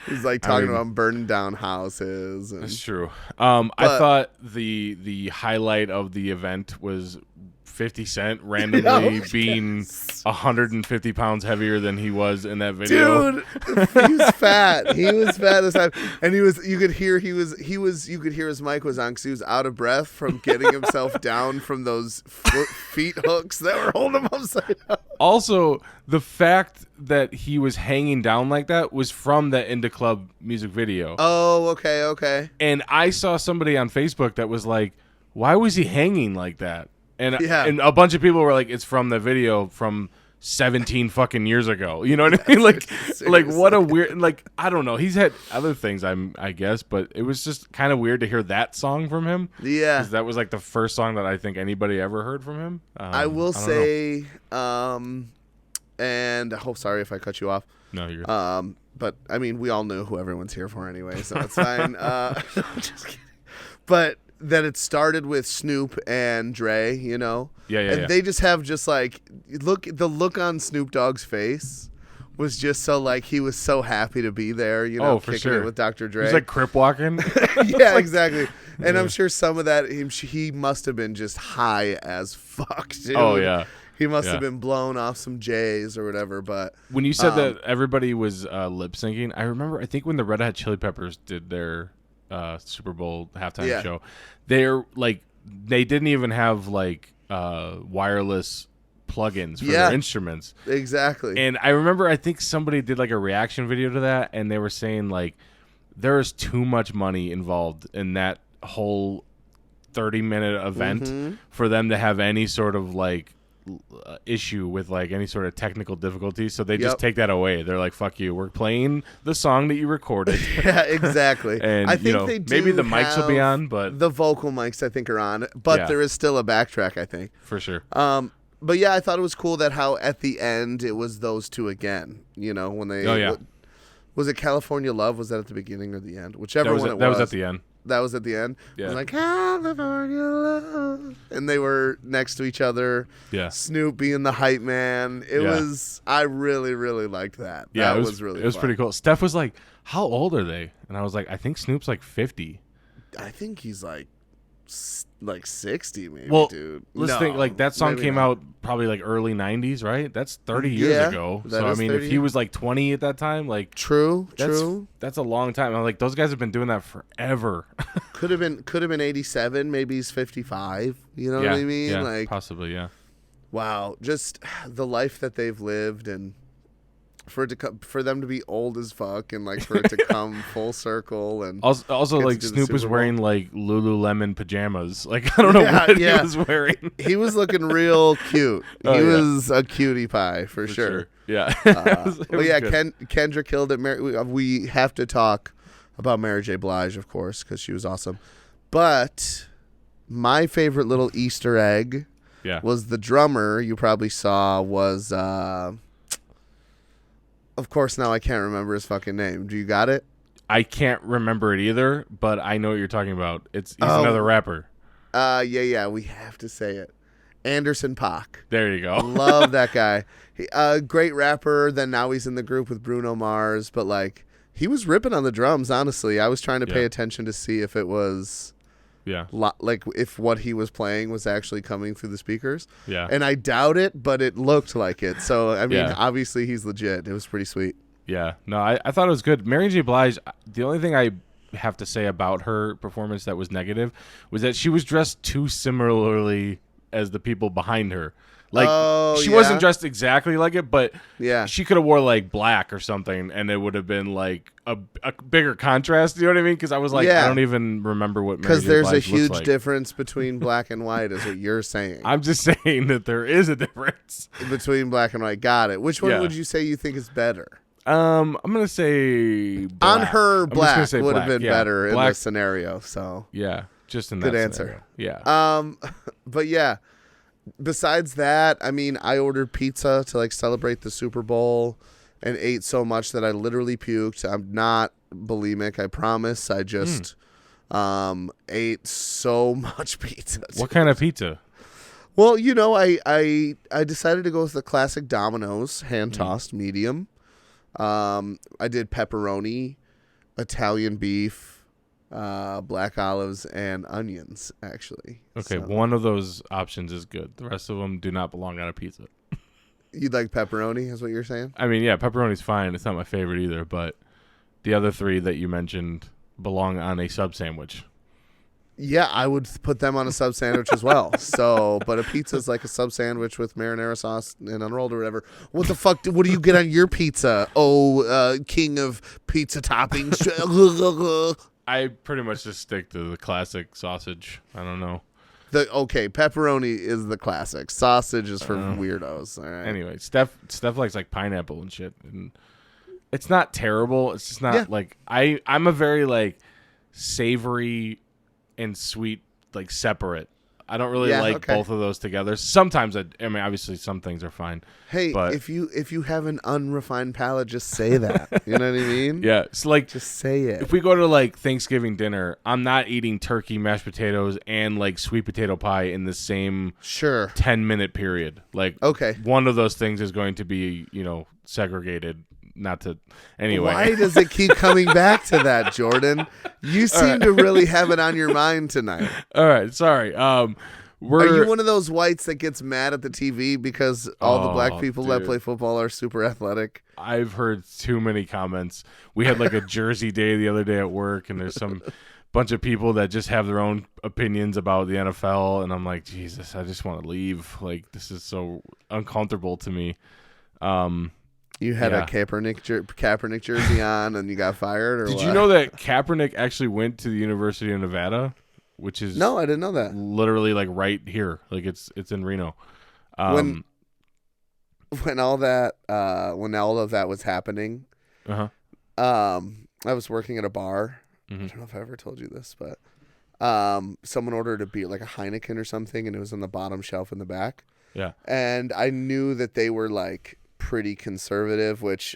He's like talking about burning down houses. That's true. I thought the highlight of the event was 50 Cent randomly being 150 pounds heavier than he was in that video. Dude, he was fat. He was fat this time, and you could hear his mic was on because he was out of breath from getting himself down from those feet hooks that were holding him upside down. Also, the fact that he was hanging down like that was from that Indie Club music video. Oh, okay. And I saw somebody on Facebook that was like, "Why was he hanging like that?" And a bunch of people were like, "It's from the video from 17 fucking years ago." You know what I mean? Like what a weird, I don't know. He's had other things, I guess, but it was just kind of weird to hear that song from him. Yeah, because that was like the first song that I think anybody ever heard from him. I will say, and sorry if I cut you off. No, you're good. But I mean, we all know who everyone's here for anyway, so it's fine. Just kidding. But that it started with Snoop and Dre, and they just have the look on Snoop Dogg's face was just so like he was so happy to be there, kicking it with Dr. Dre. He's like crip walking. Yeah, exactly. And I'm sure some of that he must have been just high as fuck, dude. Oh yeah. He must have been blown off some J's or whatever. But when you said that everybody was lip syncing, I think when the Red Hot Chili Peppers did their Super Bowl halftime show, they didn't even have wireless plugins for their instruments. Exactly. And I remember I think somebody did like a reaction video to that, and they were saying like there is too much money involved in that whole 30-minute event for them to have any sort of issue with any sort of technical difficulty, so they just take that away. They're like, "Fuck you, we're playing the song that you recorded." Yeah, exactly. And I think they do maybe the mics will be on, but the vocal mics I think are on, but there is still a backtrack, I think, for sure. But yeah, I thought it was cool that how at the end it was those two again. When they was it California Love? Was that at the beginning or the end? Whichever one it was. That was at the end. That was at the end. Yeah. It was like California Love, and they were next to each other. Yeah. Snoop being the hype man. It was. I really, really liked that. Yeah, that was really. It was pretty cool. Steph was like, "How old are they?" And I was like, "I think Snoop's like 50." I think he's like 60 maybe, dude. Let's think that song came out probably early 90s, right? That's 30 years ago. So I mean, if he was 20 at that time, true, that's a long time. I'm like, those guys have been doing that forever. could have been 87, maybe he's 55, you know what I mean? Yeah, possibly, yeah. Wow, just the life that they've lived, and for them to be old as fuck, and for it to come full circle, and also Snoop was wearing Lululemon pajamas. I don't know what he was wearing. He was looking real cute. He was a cutie pie for sure. Yeah. Kendra killed it. We have to talk about Mary J. Blige, of course, because she was awesome. But my favorite little Easter egg was the drummer. You probably saw was. Of course, now I can't remember his fucking name. Do you got it? I can't remember it either, but I know what you're talking about. He's another rapper. Yeah, we have to say it. Anderson .Paak. There you go. Love that guy. Great rapper. Then now he's in the group with Bruno Mars. But, like, he was ripping on the drums, honestly. I was trying to pay attention to see if it was... Yeah. Like, if what he was playing was actually coming through the speakers. Yeah. And I doubt it, but it looked like it. So, I mean, obviously he's legit. It was pretty sweet. Yeah. No, I thought it was good. Mary J. Blige, the only thing I have to say about her performance that was negative was that she was dressed too similarly as the people behind her. Like, she wasn't dressed exactly like it, but she could have wore, like, black or something, and it would have been, like, a bigger contrast. You know what I mean? Because I was like, I don't even remember what Mary J. Blige Because there's a huge like. difference between black and white, is what you're saying. I'm just saying that there is a difference. Between black and white. Got it. Which one would you say you think is better? I'm going to say black. On her, black would have been Yeah, better black, in this scenario. So yeah, just in that good answer. Scenario. Yeah. But yeah, besides that, I mean, I ordered pizza to like celebrate the Super Bowl and ate so much that I literally puked. I'm not bulimic, I promise. I just ate so much pizza. What kind of pizza? Well, you know, I decided to go with the classic Domino's hand-tossed medium. I did pepperoni, Italian beef, black olives, and onions, actually. Okay, one of those options is good. The rest of them do not belong on a pizza. You'd like pepperoni, is what you're saying? I mean, yeah, pepperoni's fine. It's not my favorite either, but the other three that you mentioned belong on a sub sandwich. Yeah, I would put them on a sub sandwich as well. So, but a pizza is like a sub sandwich with marinara sauce and unrolled or whatever. What the fuck? What do you get on your pizza? Oh, king of pizza toppings. I pretty much just stick to the classic sausage. I don't know. Okay, pepperoni is the classic. Sausage is for weirdos. All right. Anyway, Steph likes like pineapple and shit, and it's not terrible. It's just not like I'm a very like savory and sweet, like separate. I don't really like both of those together. Sometimes I mean, obviously some things are fine. Hey, but if you have an unrefined palate, just say that. You know what I mean? Yeah, it's like just say it. If we go to like Thanksgiving dinner, I'm not eating turkey, mashed potatoes, and like sweet potato pie in the same 10-minute period. Like, one of those things is going to be, you know, segregated. Not to anyway. Why does it keep coming back to that, Jordan? You seem to really have it on your mind tonight. All right, sorry. Are you one of those whites that gets mad at the TV because all the black people that play football are super athletic? I've heard too many comments. We had like a Jersey day the other day at work, and there's some bunch of people that just have their own opinions about the NFL, and I'm like, Jesus, I just want to leave. Like, this is so uncomfortable to me. You had a Kaepernick jersey on and you got fired? Or Did what? you know that Kaepernick actually went to the University of Nevada? Which is no, I didn't know that. Literally like right here. Like it's in Reno. When all of that was happening, I was working at a bar. I don't know if I ever told you this, but someone ordered a beer, like a Heineken or something, and it was on the bottom shelf in the back. Yeah. And I knew that they were like pretty conservative, which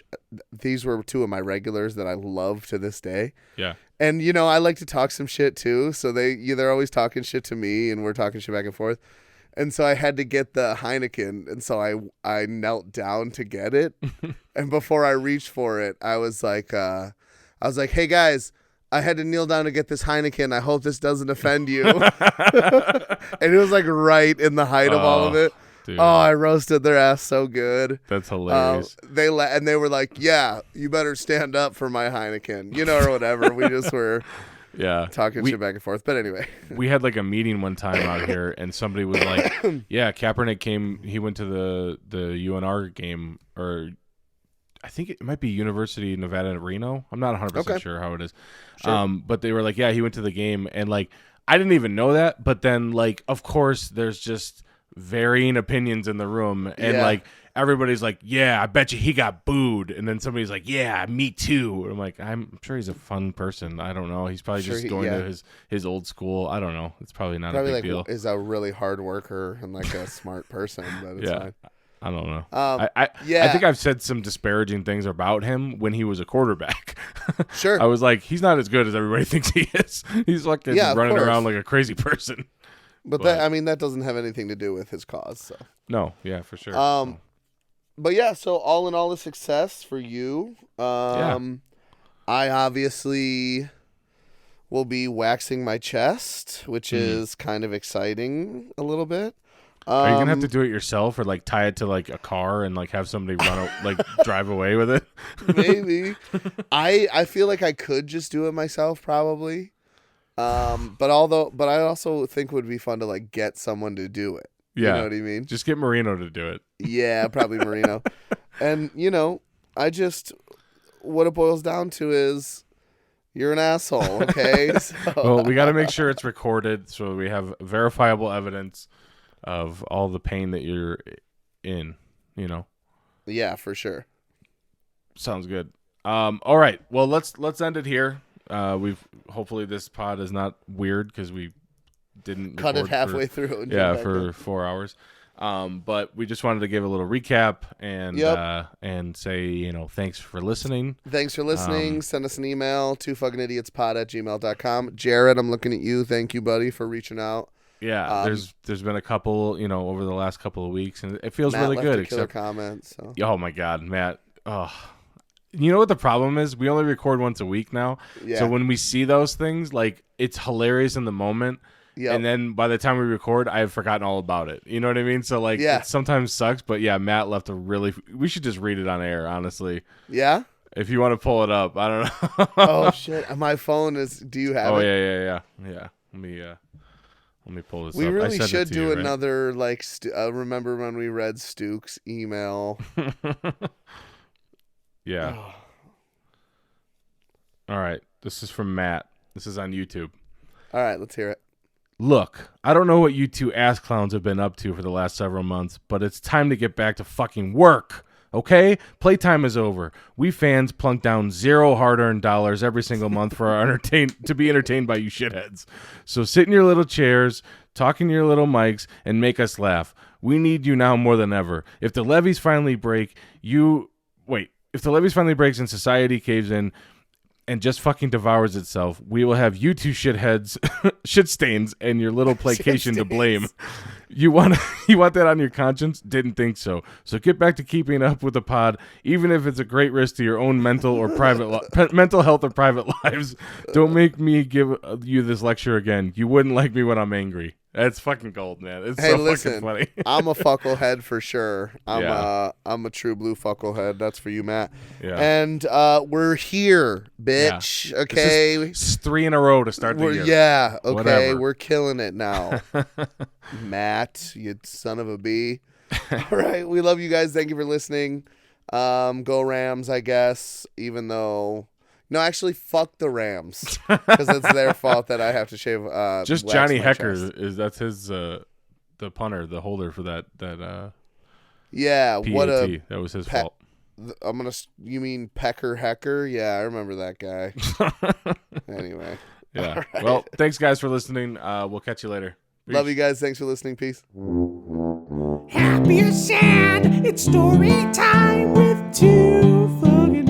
these were two of my regulars that I love to this day. Yeah. And, you know, I like to talk some shit too. So they're always talking shit to me and we're talking shit back and forth. And so I had to get the Heineken. And so I knelt down to get it. And before I reached for it, I was like, hey guys, I had to kneel down to get this Heineken. I hope this doesn't offend you. And it was like right in the height of all of it. Dude. Oh, I roasted their ass so good. That's hilarious. They were like, yeah, you better stand up for my Heineken, you know, or whatever. We just were talking shit back and forth. But anyway. We had like a meeting one time out here, and somebody was like, yeah, Kaepernick came, he went to the UNR game, or I think it might be University of Nevada, Reno. I'm not 100% sure how it is. Sure. But they were like, yeah, he went to the game. And like, I didn't even know that. But then like, of course, there's just varying opinions in the room, and like everybody's like, yeah, I bet you he got booed, and then somebody's like, yeah, me too. And I'm like, I'm sure he's a fun person. I don't know, he's probably just going to his old school. I don't know, it's probably not a big deal. Is a really hard worker and like a smart person, but it's fine. I don't know. I think I've said some disparaging things about him when he was a quarterback. Sure. I was like, he's not as good as everybody thinks he is. He's like running around like a crazy person. But that, I mean, that doesn't have anything to do with his cause. So no, yeah, for sure. But yeah, so all in all, a success for you. I obviously will be waxing my chest, which is kind of exciting a little bit. Are you gonna have to do it yourself, or like tie it to like a car and like have somebody like drive away with it? Maybe. I feel like I could just do it myself, probably. But I also think it would be fun to like get someone to do it. Yeah. You know what I mean? Just get Marino to do it. Yeah, probably Marino. And what it boils down to is you're an asshole. Okay. So. Well, we got to make sure it's recorded so we have verifiable evidence of all the pain that you're in, Yeah, for sure. Sounds good. All right. Well, let's end it here. Hopefully this pod is not weird because we didn't cut it halfway through. For 4 hours. But we just wanted to give a little recap and say, thanks for listening. Thanks for listening. Send us an email, twofuggingidiotspod@gmail.com. Jared, I'm looking at you. Thank you, buddy, for reaching out. Yeah, there's been a couple, over the last couple of weeks, and it feels Matt really left good. A killer comment. So. Oh my God, Matt. Oh, you know what the problem is? We only record once a week now. Yeah. So when we see those things, like it's hilarious in the moment. Yep. And then by the time we record, I've forgotten all about it. You know what I mean? So like, it sometimes sucks. But yeah, Matt left we should just read it on air, honestly. Yeah. If you want to pull it up, I don't know. Oh shit, my phone is. Do you have it? Oh yeah. Let me pull this up. We really should do another, like, remember when we read Stuke's email? Yeah. All right. This is from Matt. This is on YouTube. All right, let's hear it. Look, I don't know what you two ass clowns have been up to for the last several months, but it's time to get back to fucking work. Okay? Playtime is over. We fans plunk down $0 hard-earned dollars every single month for our to be entertained by you shitheads. So sit in your little chairs, talk in your little mics, and make us laugh. We need you now more than ever. If the levees finally breaks and society caves in and just fucking devours itself, we will have you two shitheads, shit stains, and your little placation to blame. You want that on your conscience? Didn't think so. So get back to keeping up with the pod, even if it's a great risk to your own mental or mental health or private lives. Don't make me give you this lecture again. You wouldn't like me when I'm angry. That's fucking gold, man. It's fucking funny. I'm a fucklehead for sure. I'm a true blue fucklehead. That's for you, Matt. Yeah. And we're here, bitch. Yeah. Okay. This is 3 in a row to start the year. Yeah. Okay. Whatever. We're killing it now. Matt, you son of a bee. All right. We love you guys. Thank you for listening. Go Rams, I guess, even though... No, actually, fuck the Rams, because it's their fault that I have to shave. Just Johnny Hecker that's his the punter, the holder for that. Yeah, PAT. what a that was his fault. You mean Pecker Hecker? Yeah, I remember that guy. Anyway. Yeah. Right. Well, thanks guys for listening. We'll catch you later. Peace. Love you guys. Thanks for listening. Peace. Happy or sad, it's story time with two fucking